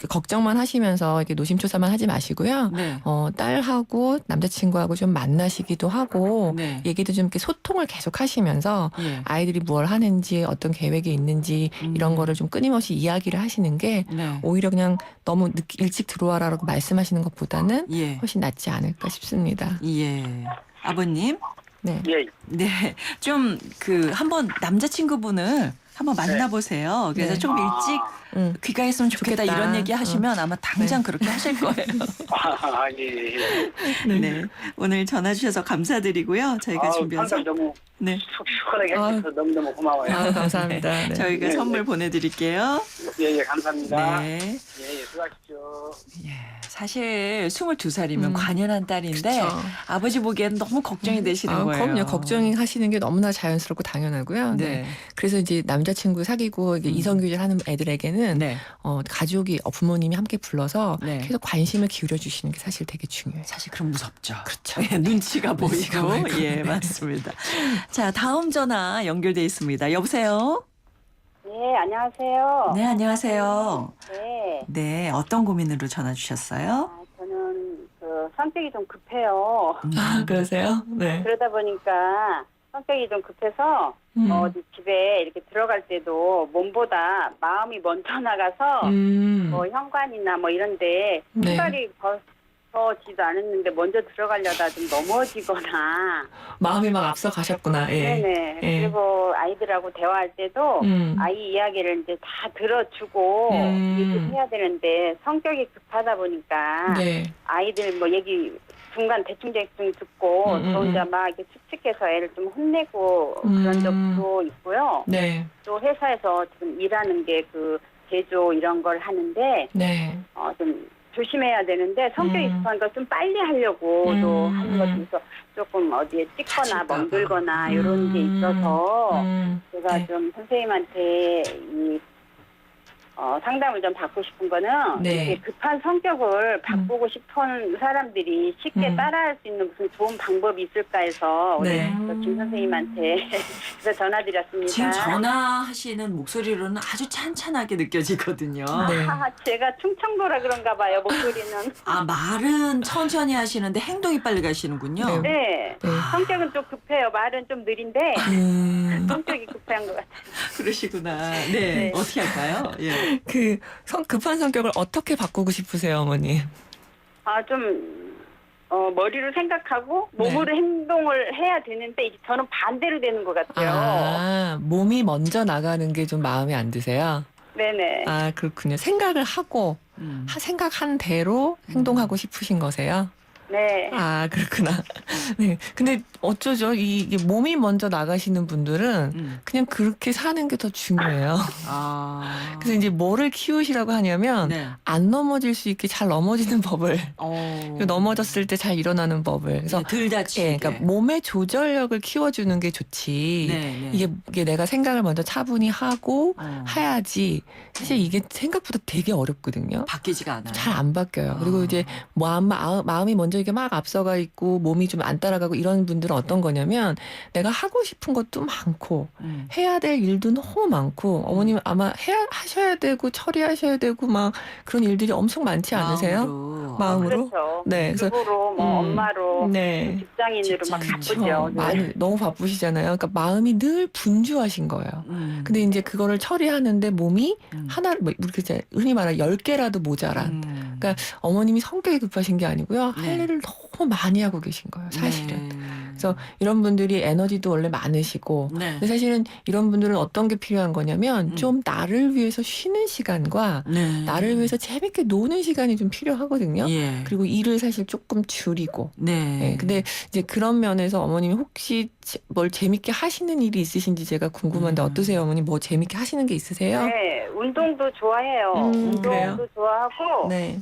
R: 걱정만 하시면서 이렇게 노심초사만 하지 마시고요.
K: 네.
R: 딸하고 남자친구하고 좀 만나시기도 하고
K: 네.
R: 얘기도 좀 이렇게 소통을 계속 하시면서
K: 예.
R: 아이들이 뭘 하는지 어떤 계획이 있는지 이런 거를 좀 끊임없이 이야기를 하시는 게
K: 네.
R: 오히려 그냥 너무 일찍 들어와라라고 말씀하시는 것보다는
K: 예.
R: 훨씬 낫지 않을까 싶습니다.
K: 예. 아버님.
R: 네.
U: 예.
K: 네. 좀 한번 남자친구분을 한번 만나보세요. 그래서
R: 네.
K: 좀 일찍 귀가했으면 좋겠다, 이런 얘기 하시면 아마 당장 그렇게 하실 거예요.
U: 예.
K: 네. 오늘 전화 주셔서 감사드리고요. 저희가 준비해서
U: 상담 너무
K: 네.
U: 시원하게 해주셔서 너무너무 고마워요.
R: 감사합니다. 네.
K: 저희가 선물 보내드릴게요.
U: 예, 감사합니다.
K: 네.
U: 예, 수고하십시오.
K: 사실 22살이면 관연한 딸인데
R: 그쵸.
K: 아버지 보기엔 너무 걱정이 되시는 거예요.
R: 그럼요. 걱정하시는 게 너무나 자연스럽고 당연하고요. 네.
K: 네.
R: 그래서 이제 남자친구 사귀고 이게 이성교제를 하는 애들에게는
K: 네.
R: 가족이 부모님이 함께 불러서
K: 네.
R: 계속 관심을 기울여 주시는 게 사실 되게 중요해요.
K: 사실 그럼 무섭죠.
R: 그렇죠.
K: 예, 눈치가 보이고.
R: 보이고.
K: 예, 맞습니다. 자, 다음 전화 연결돼 있습니다. 여보세요?
B: 네, 안녕하세요.
K: 네, 안녕하세요.
B: 네.
K: 네, 어떤 고민으로 전화 주셨어요?
B: 저는 성격이 좀 급해요.
R: 그러세요? 네.
B: 그러다 보니까 성격이 좀 급해서 어디 집에 이렇게 들어갈 때도 몸보다 마음이 먼저 나가서 뭐 현관이나 뭐 이런데
R: 네.
B: 신발이 벗어지도 않았는데 먼저 들어가려다 좀 넘어지거나.
R: 마음이 막 앞서 가셨구나. 예.
B: 네네.
R: 예.
B: 그리고 아이들하고 대화할 때도 아이 이야기를 이제 다 들어주고 얘기해야 되는데 성격이 급하다 보니까
R: 네.
B: 아이들 뭐 얘기 중간 대충 듣고 저 혼자 막 이렇게 축축해서 애를 좀 혼내고 그런 적도 있고요.
R: 네.
B: 또 회사에서 지금 일하는 게 제조 이런 걸 하는데
R: 네.
B: 좀 조심해야 되는데 성격이 급한 걸 좀 빨리 하려고도 하는 것도 있어 조금 어디에 찍거나 멍들거나 이런 게 있어서 제가
R: 네.
B: 좀 선생님한테 상담을 좀 받고 싶은 거는
R: 네.
B: 이렇게 급한 성격을 바꾸고 싶은 사람들이 쉽게 따라할 수 있는 무슨 좋은 방법이 있을까 해서
R: 네.
B: 오늘 김 선생님한테 그래서 전화드렸습니다.
K: 지금 전화하시는 목소리로는 아주 찬찬하게 느껴지거든요.
R: 네.
B: 제가 충청도라 그런가 봐요, 목소리는.
K: 아, 말은 천천히 하시는데 행동이 빨리 가시는군요.
B: 네. 성격은 좀 급해요. 말은 좀 느린데 성격이 급한 것 같아요.
K: 그러시구나. 네.
B: 네.
K: 어떻게 할까요? 예.
R: 급한 성격을 어떻게 바꾸고 싶으세요, 어머니?
B: 머리로 생각하고 몸으로 행동을 해야 되는데 이제 저는 반대로 되는 것 같아요.
R: 몸이 먼저 나가는 게 좀 마음에 안 드세요?
B: 네네.
R: 그렇군요. 생각을 하고 생각한 대로 행동하고 싶으신 거세요?
B: 네.
R: 그렇구나. 네. 근데 어쩌죠? 이게 몸이 먼저 나가시는 분들은 그냥 그렇게 사는 게 더 중요해요. 그래서 이제 뭐를 키우시라고 하냐면
K: 네.
R: 안 넘어질 수 있게 잘 넘어지는 법을 그리고 넘어졌을 때 잘 일어나는 법을 그래서
K: 덜 다치게.
R: 그러니까 몸의 조절력을 키워주는 게 좋지.
K: 네.
R: 이게 내가 생각을 먼저 차분히 하고 해야지. 사실 이게 생각보다 되게 어렵거든요.
K: 바뀌지가 않아요.
R: 잘 안 바뀌어요. 그리고 이제 마음이 먼저 이게 막 앞서가 있고 몸이 좀 안 따라가고 이런 분들은 어떤 거냐면 내가 하고 싶은 것도 많고 해야 될 일도 너무 많고 어머님 아마 하셔야 되고 처리하셔야 되고 막 그런 일들이 엄청 많지 않으세요? 마음으로?
B: 그렇죠.
R: 네. 그래서
B: 부부로 엄마로
R: 네.
B: 직장인으로 막 바쁘죠. 네.
R: 너무 바쁘시잖아요. 그러니까 마음이 늘 분주하신 거예요. 근데 이제 그거를 처리하는데 몸이 하나를 이렇게 이제 흔히 말하는 10개라도 모자란. 그러니까 어머님이 성격이 급하신 게 아니고요. 할 일을 너무 많이 하고 계신 거예요. 사실은. 그래서 이런 분들이 에너지도 원래 많으시고
K: 네.
R: 근데 사실은 이런 분들은 어떤 게 필요한 거냐면 좀 나를 위해서 쉬는 시간과
K: 네.
R: 나를 위해서 재밌게 노는 시간이 좀 필요하거든요.
K: 예.
R: 그리고 일을 사실 조금 줄이고.
K: 네.
R: 네. 근데 이제 그런 면에서 어머님이 혹시 뭘 재밌게 하시는 일이 있으신지 제가 궁금한데 어떠세요, 어머니? 뭐 재밌게 하시는 게 있으세요?
B: 네, 운동도 좋아해요. 운동도
R: 그래요?
B: 좋아하고,
R: 네.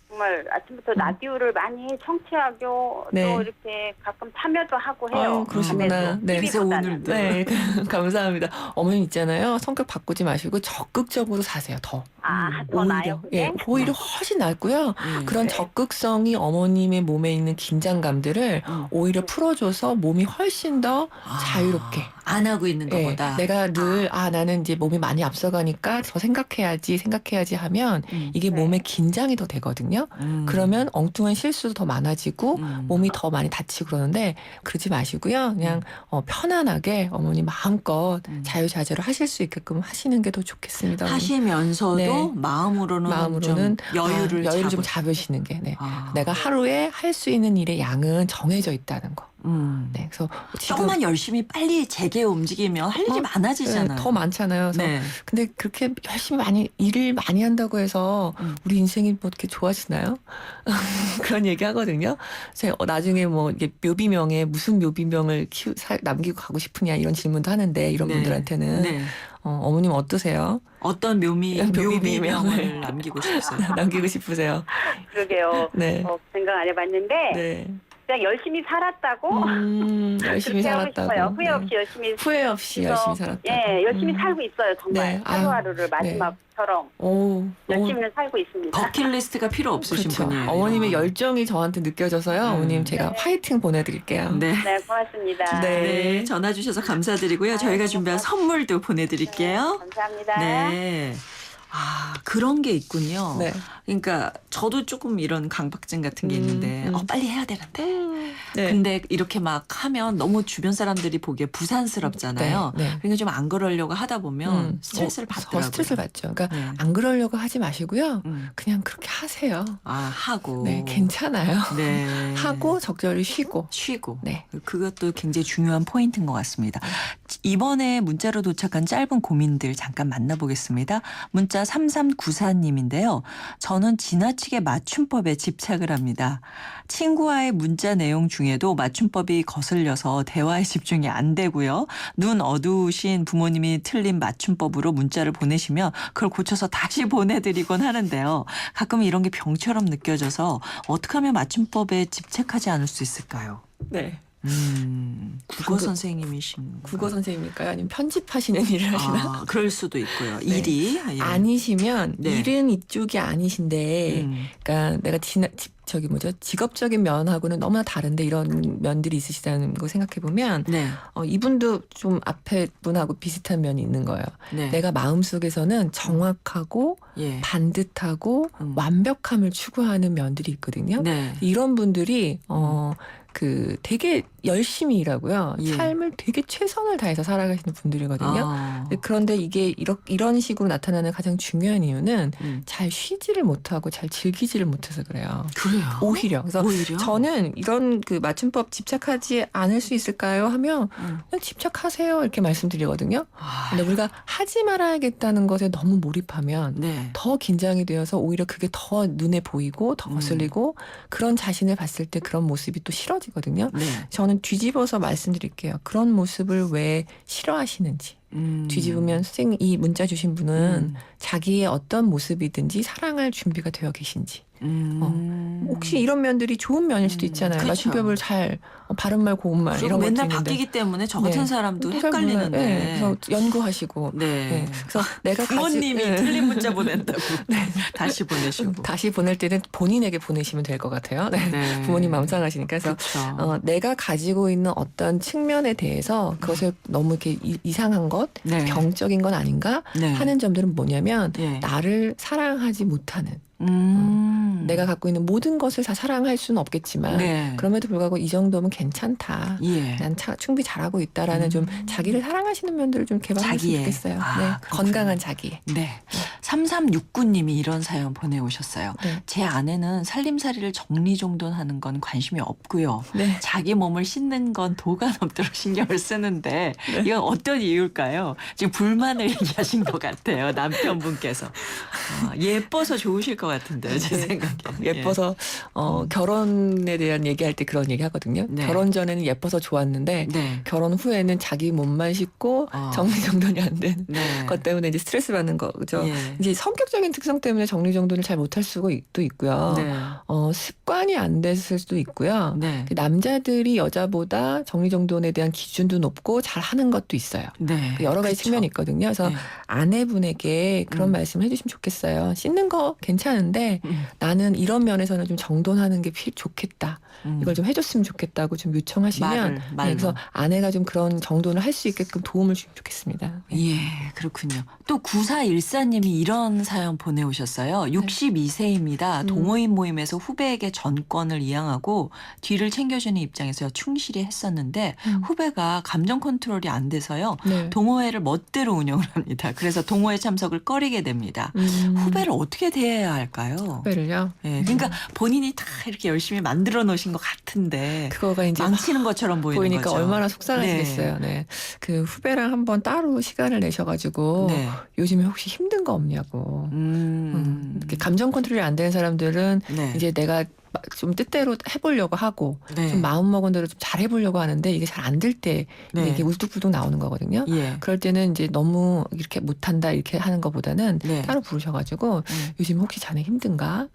B: 정말 아침부터 라디오를 많이 청취하고
R: 네.
B: 또 이렇게 가끔 참여도 하고 해요.
R: 아유, 그러시구나. 네.
B: 그래서 오늘도.
R: 네, 감사합니다. 어머님 있잖아요. 성격 바꾸지 마시고 적극적으로 사세요. 더.
B: 더 나아요?
R: 예, 오히려 훨씬 낫고요. 그런 적극성이 어머님의 몸에 있는 긴장감들을 오히려 풀어줘서 몸이 훨씬 더 자유롭게.
K: 안 하고 있는
R: 예,
K: 것보다.
R: 내가 늘 나는 이제 몸이 많이 앞서가니까 더 생각해야지 하면 이게 몸에 긴장이 더 되거든요. 그러면 엉뚱한 실수도 더 많아지고 몸이 더 많이 다치고 그러는데 그러지 마시고요. 그냥 편안하게 어머니 마음껏 자유자재로 하실 수 있게끔 하시는 게 더 좋겠습니다.
K: 하시면서도
R: 네.
K: 마음으로는 좀 여유를
R: 좀 잡으시는 게 내가 하루에 할 수 있는 일의 양은 정해져 있다는 거. 네, 그래서
K: 조금만 열심히 빨리 재게 움직이면 할 일이 많아지잖아요.
R: 네, 더 많잖아요. 그래서
K: 네.
R: 근데 그렇게 열심히 일을 많이 한다고 해서 우리 인생이 뭐 이렇게 좋아지나요? 그런 얘기 하거든요. 제가 나중에 뭐 이게 묘비명에 무슨 묘비명을 남기고 가고 싶으냐 이런 질문도 하는데 이런 분들한테는
K: 네.
R: 어머님 어떠세요?
K: 어떤 묘비명을 남기고 싶으세요?
R: 남기고 싶으세요?
B: 그러게요.
R: 네.
B: 생각 안 해봤는데
R: 네.
B: 그냥 열심히 살았다고.
R: 열심히
B: 그렇게 하고
R: 살았다고.
B: 싶어요. 후회 없이
R: 네.
B: 열심히.
R: 후회 없이 열심히 살았다고.
B: 예, 열심히 살고 있어요. 정말
R: 네.
B: 하루하루를 마지막처럼 열심히는 살고 있습니다.
K: 버킷리스트가 필요 없으신
R: 그렇죠.
K: 분이에요.
R: 어머님의 열정이 저한테 느껴져서요. 어머님 제가 화이팅 보내드릴게요.
K: 네.
B: 네, 고맙습니다.
K: 네, 전화 주셔서 감사드리고요. 저희가 준비한 선물도 보내드릴게요.
B: 감사합니다.
K: 네. 그런 게 있군요.
R: 네.
K: 그러니까 저도 조금 이런 강박증 같은 게 있는데 빨리 해야 되는데
R: 네.
K: 근데 이렇게 막 하면 너무 주변 사람들이 보기에 부산스럽잖아요.
R: 네.
K: 그러니까 좀 안 그러려고 하다 보면 스트레스를 받더라고요.
R: 스트레스를 받죠. 그러니까 안 그러려고 하지 마시고요. 그냥 그렇게 하세요.
K: 하고.
R: 네, 괜찮아요.
K: 네.
R: 하고 적절히 쉬고.
K: 네. 그것도 굉장히 중요한 포인트인 것 같습니다. 이번에 문자로 도착한 짧은 고민들 잠깐 만나보겠습니다. 문자 3394님인데요. 저는 지나치게 맞춤법에 집착을 합니다. 친구와의 문자 내용 중에도 맞춤법이 거슬려서 대화에 집중이 안 되고요. 눈 어두우신 부모님이 틀린 맞춤법으로 문자를 보내시면 그걸 고쳐서 다시 보내드리곤 하는데요. 가끔 이런 게 병처럼 느껴져서 어떻게 하면 맞춤법에 집착하지 않을 수 있을까요?
R: 네.
K: 국어 선생님이신
R: 국어 선생님일까요? 아니면 편집하시는 일을 하시나?
K: 그럴 수도 있고요.
R: 네.
K: 일이
R: 아니시면 일은 이쪽이 아니신데, 그러니까 내가 직업적인 면하고는 너무나 다른데 이런 면들이 있으시다는 거 생각해 보면 이분도 좀 앞에 분하고 비슷한 면이 있는 거예요. 내가 마음속에서는 정확하고 반듯하고 완벽함을 추구하는 면들이 있거든요. 이런 분들이 되게 열심히 일하고요. 삶을 되게 최선을 다해서 살아가시는 분들이거든요. 그런데 이게 이런 식으로 나타나는 가장 중요한 이유는 잘 쉬지를 못하고 잘 즐기지를 못해서 그래요.
K: 그래요?
R: 오히려. 그래서 저는 이런 맞춤법 집착하지 않을 수 있을까요? 하면 그냥 집착하세요. 이렇게 말씀드리거든요. 근데 우리가 하지 말아야겠다는 것에 너무 몰입하면 더 긴장이 되어서 오히려 그게 더 눈에 보이고 더 거슬리고 그런 자신을 봤을 때 그런 모습이 또 싫어지거든요. 저는 뒤집어서 말씀드릴게요. 그런 모습을 왜 싫어하시는지. 뒤집으면 선생님 이 문자 주신 분은 자기의 어떤 모습이든지 사랑할 준비가 되어 계신지. 혹시 이런 면들이 좋은 면일 수도 있잖아요.
K: 그렇죠.
R: 맞춤법을 잘 바른말 고운말 이런 것도
K: 맨날
R: 있는데.
K: 바뀌기 때문에 저 같은 사람도 헷갈리는데.
R: 그래서 연구하시고. 그래서 내가
K: 부모님이 틀린 문자 보낸다고 다시 보내시고.
R: 다시 보낼 때는 본인에게 보내시면 될 것 같아요. 부모님 마음 상하시니까. 그래서 내가 가지고 있는 어떤 측면에 대해서 그것을 너무 이렇게 이상한 것, 병적인 건 아닌가 하는 점들은 뭐냐면 나를 사랑하지 못하는 내가 갖고 있는 모든 것을 다 사랑할 수는 없겠지만
K: 네.
R: 그럼에도 불구하고 이 정도면 괜찮다.
K: 예.
R: 난 충분히 잘하고 있다라는 좀 자기를 사랑하시는 면들을 좀 개발했으면
K: 자기의.
R: 좋겠어요.
K: 아,
R: 네.
K: 그렇군요.
R: 건강한 자기.
K: 네. 3369님이 이런 사연 보내오셨어요.
R: 네.
K: 제 아내는 살림살이를 정리정돈하는 건 관심이 없고요.
R: 네.
K: 자기 몸을 씻는 건 도가 넘도록 신경을 쓰는데 이건 어떤 이유일까요? 지금 불만을 얘기하신 것 같아요. 남편분께서. 예뻐서 좋으실 것 같은데요. 제 생각에.
R: 예뻐서 결혼에 대한 얘기할 때 그런 얘기 하거든요.
K: 네.
R: 결혼 전에는 예뻐서 좋았는데
K: 네.
R: 결혼 후에는 자기 몸만 씻고 정리정돈이 안 되는
K: 네.
R: 것 때문에 이제 스트레스 받는 거죠.
K: 예.
R: 이제 성격적인 특성 때문에 정리정돈을 잘 못할 수도 있고요.
K: 네.
R: 습관이 안 됐을 수도 있고요.
K: 네.
R: 남자들이 여자보다 정리정돈에 대한 기준도 높고 잘하는 것도 있어요.
K: 네.
R: 여러 가지
K: 그쵸.
R: 측면이 있거든요. 그래서
K: 네.
R: 아내분에게 그런 말씀을 해주시면 좋겠어요. 씻는 거 괜찮은데 나는 이런 면에서는 좀 정돈하는 게 좋겠다. 이걸 좀 해줬으면 좋겠다고 좀 요청하시면
K: 말로.
R: 그래서 아내가 좀 그런 정돈을 할 수 있게끔 도움을 주면 좋겠습니다.
K: 예, 그렇군요. 또 9414님이 이런 사연 보내오셨어요. 62세입니다. 동호인 모임에서 후배에게 전권을 이양하고 뒤를 챙겨주는 입장에서 충실히 했었는데 후배가 감정 컨트롤이 안 돼서요.
R: 네.
K: 동호회를 멋대로 운영을 합니다. 그래서 동호회 참석을 꺼리게 됩니다. 후배를 어떻게 대해야 할까요?
R: 후배를요?
K: 예, 그러니까 본인이 다 이렇게 열심히 만들어 놓으신 것 같은데
R: 그거가 이제
K: 망치는 것처럼
R: 보이니까
K: 거죠.
R: 얼마나 속상하시겠어요. 네. 그 후배랑 한번 따로 시간을 내셔가지고
K: 네.
R: 요즘에 혹시 힘든 거 없냐고. 이렇게 감정 컨트롤이 안 되는 사람들은
K: 네.
R: 이제 내가 좀 뜻대로 해보려고 하고
K: 네.
R: 좀 마음 먹은 대로 좀 잘해보려고 하는데 이게 잘 안 될 때
K: 네.
R: 이게 울뚝불뚝 나오는 거거든요.
K: 예.
R: 그럴 때는 이제 너무 이렇게 못한다 이렇게 하는 것보다는
K: 네.
R: 따로 부르셔가지고 요즘 혹시 자네 힘든가?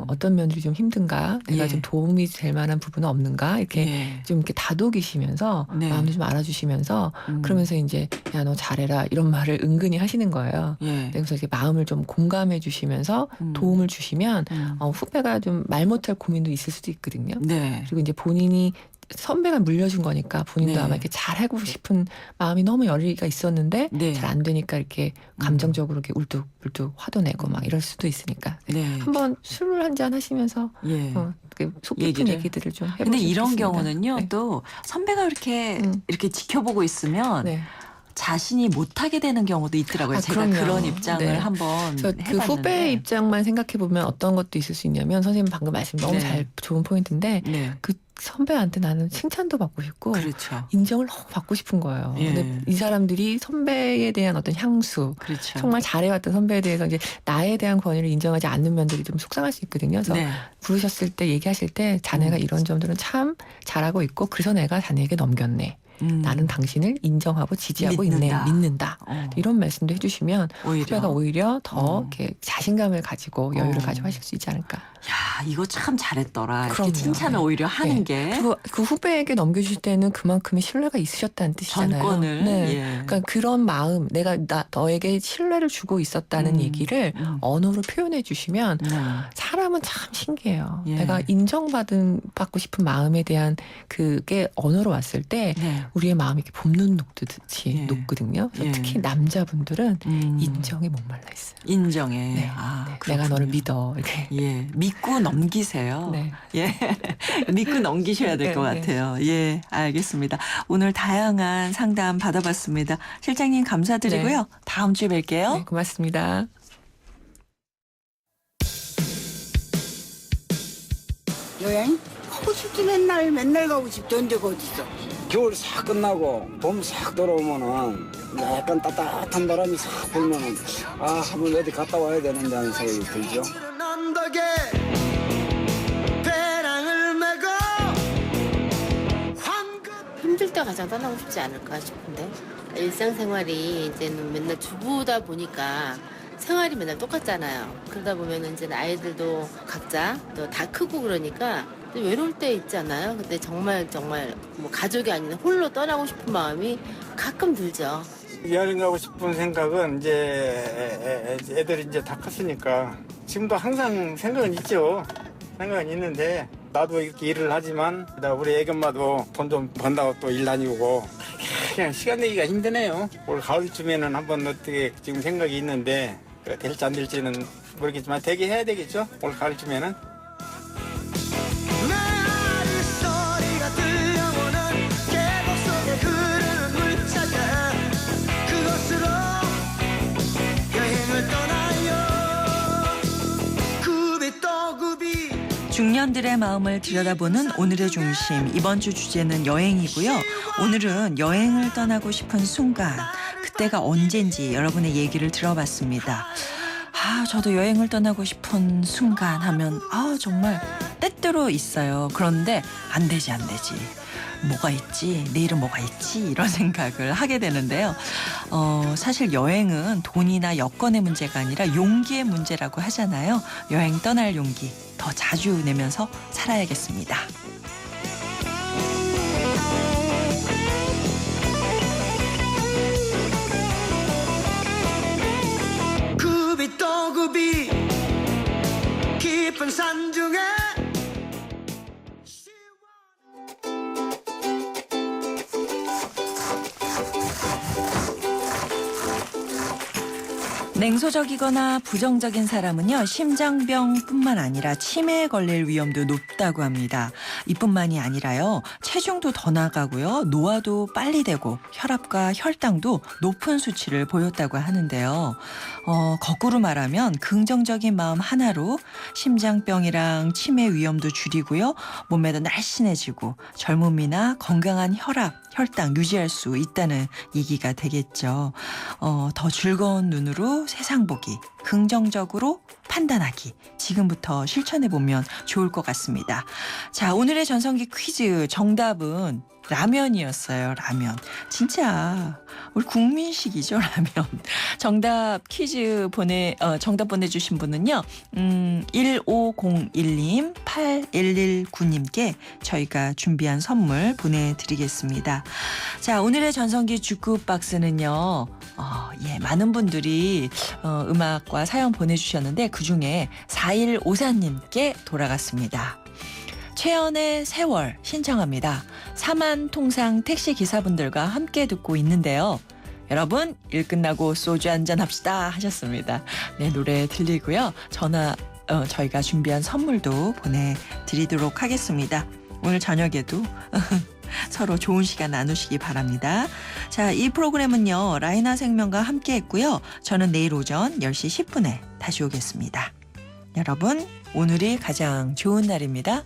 R: 어떤 면들이 좀 힘든가? 내가
K: 예.
R: 좀 도움이 될 만한 부분은 없는가? 이렇게
K: 예.
R: 좀 이렇게 다독이시면서
K: 네.
R: 마음도 좀 알아주시면서 그러면서 이제 야 너 잘해라 이런 말을 은근히 하시는 거예요.
K: 예.
R: 그래서 이렇게 마음을 좀 공감해 주시면서 도움을 주시면 후배가 좀 말 못할 고민도 있을 수도 있거든요.
K: 네.
R: 그리고 이제 본인이 선배가 물려준 거니까 본인도
K: 네.
R: 아마 이렇게 잘하고 싶은 마음이 너무 열의가 있었는데
K: 네.
R: 잘 안 되니까 이렇게 감정적으로 이렇게 울뚝불뚝 화도 내고 막 이럴 수도 있으니까
K: 네.
R: 한번 술을 한잔 하시면서
K: 예.
R: 속 깊은 얘기들을 좀 해보시면
K: 근데 이런
R: 좋겠습니다.
K: 경우는요,
R: 네.
K: 또 선배가 이렇게 지켜보고 있으면
R: 네.
K: 자신이 못하게 되는 경우도 있더라고요. 제가
R: 그럼요.
K: 그런 입장을
R: 네.
K: 한번
R: 그
K: 해봤는데.
R: 후배의 입장만 생각해 보면 어떤 것도 있을 수 있냐면 선생님 방금 말씀 너무
K: 네.
R: 좋은 포인트인데
K: 네.
R: 그 선배한테 나는 칭찬도 받고 싶고
K: 그렇죠.
R: 인정을 너무 받고 싶은 거예요.
K: 예.
R: 근데 이 사람들이 선배에 대한 어떤 향수,
K: 그렇죠.
R: 정말 잘해왔던 선배에 대해서 이제 나에 대한 권위를 인정하지 않는 면들이 좀 속상할 수 있거든요. 그래서
K: 네.
R: 부르셨을 때 얘기하실 때 자네가 이런 점들은 참 잘하고 있고 그래서 내가 자네에게 넘겼네. 나는 당신을 인정하고 지지하고 믿는다. 이런 말씀도 해주시면 후배가 오히려 더 이렇게 자신감을 가지고 여유를 가지고 하실 수 있지 않을까.
K: 야, 이거 참 잘했더라. 이렇게
R: 그럼요.
K: 칭찬을 오히려 하는 게.
R: 그리고 그 후배에게 넘겨주실 때는 그만큼의 신뢰가 있으셨다는 뜻이잖아요.
K: 전권을.
R: 네.
K: 예.
R: 그러니까 그런 마음, 내가 너에게 신뢰를 주고 있었다는 얘기를 언어로 표현해 주시면 사람은 참 신기해요.
K: 예.
R: 내가 받고 싶은 마음에 대한 그게 언어로 왔을 때
K: 네.
R: 우리의 마음이 이렇게 봄눈 녹듯이 녹거든요. 그래서
K: 예.
R: 특히 남자분들은 인정에 목말라 있어요.
K: 인정에.
R: 네.
K: 아,
R: 내가 너를 믿어. 이렇게.
K: 예, 믿고 넘기세요.
R: 네.
K: 예, 믿고 넘기셔야 될 것
R: 네, 네.
K: 같아요. 예, 알겠습니다. 오늘 다양한 상담 받아봤습니다. 실장님 감사드리고요.
R: 네.
K: 다음 주에 뵐게요.
R: 네, 고맙습니다.
D: 여행? 가고 싶지 맨날 가고 싶지 언제가 어딨어.
V: 겨울 싹 끝나고 봄 싹 돌아오면은 약간 따뜻한 바람이 싹 불면은 아 한번 어디 갔다 와야 되는데 하는 생각이 들죠.
L: 언덕에 배낭을 메고
W: 힘들 때 가장 떠나고 싶지 않을까 싶은데 일상생활이 이제는 맨날 주부다 보니까 생활이 맨날 똑같잖아요. 그러다 보면 이제 아이들도 각자 또 다 크고 그러니까 외로울 때 있잖아요. 근데 정말 뭐 가족이 아닌 홀로 떠나고 싶은 마음이 가끔 들죠.
X: 여행 가고 싶은 생각은 이제 애들이 이제 다 컸으니까 지금도 항상 생각은 있죠. 생각은 있는데 나도 이렇게 일을 하지만 우리 애견마도 돈 좀 번다고 또 일 다니고 그냥 시간 내기가 힘드네요. 올 가을쯤에는 한번 어떻게 지금 생각이 있는데 될지 안 될지는 모르겠지만 되게 해야 되겠죠. 오늘 가을쯤에는.
L: 소리가 들려오는 계곡 속에 흐르는 물차가 그곳으로 여행을 떠나요. 굽이 또 굽이.
K: 중년들의 마음을 들여다보는 오늘의 중심. 이번 주 주제는 여행이고요. 오늘은 여행을 떠나고 싶은 순간, 그때가 언젠지 여러분의 얘기를 들어봤습니다. 저도 여행을 떠나고 싶은 순간 하면 정말 때때로 있어요. 그런데 안 되지. 뭐가 있지? 내일은 뭐가 있지? 이런 생각을 하게 되는데요. 사실 여행은 돈이나 여건의 문제가 아니라 용기의 문제라고 하잖아요. 여행 떠날 용기 더 자주 내면서 살아야겠습니다.
L: 굽이 또 굽이 깊은 산 중에
K: 냉소적이거나 부정적인 사람은요, 심장병뿐만 아니라 치매에 걸릴 위험도 높다고 합니다. 이뿐만이 아니라요, 체중도 더 나가고요, 노화도 빨리 되고 혈압과 혈당도 높은 수치를 보였다고 하는데요. 거꾸로 말하면 긍정적인 마음 하나로 심장병이랑 치매 위험도 줄이고요, 몸매도 날씬해지고 젊음이나 건강한 혈압, 혈당 유지할 수 있다는 얘기가 되겠죠. 더 즐거운 눈으로 세상 보기, 긍정적으로 판단하기, 지금부터 실천해보면 좋을 것 같습니다. 자, 오늘의 전성기 퀴즈 정답은 라면이었어요. 라면. 진짜 우리 국민식이죠, 라면. 정답 퀴즈 정답 보내주신 분은요, 1501님, 8119님께 저희가 준비한 선물 보내드리겠습니다. 자, 오늘의 전성기 주크박스는요, 많은 분들이 음악과 사연 보내주셨는데 그중에 4154님께 돌아갔습니다. 최연의 세월 신청합니다. 사만통상 택시기사분들과 함께 듣고 있는데요. 여러분, 일 끝나고 소주 한잔 합시다 하셨습니다. 네, 노래 들리고요. 저희가 준비한 선물도 보내드리도록 하겠습니다. 오늘 저녁에도 서로 좋은 시간 나누시기 바랍니다. 자, 이 프로그램은요, 라이나 생명과 함께 했고요. 저는 내일 오전 10시 10분에 다시 오겠습니다. 여러분, 오늘이 가장 좋은 날입니다.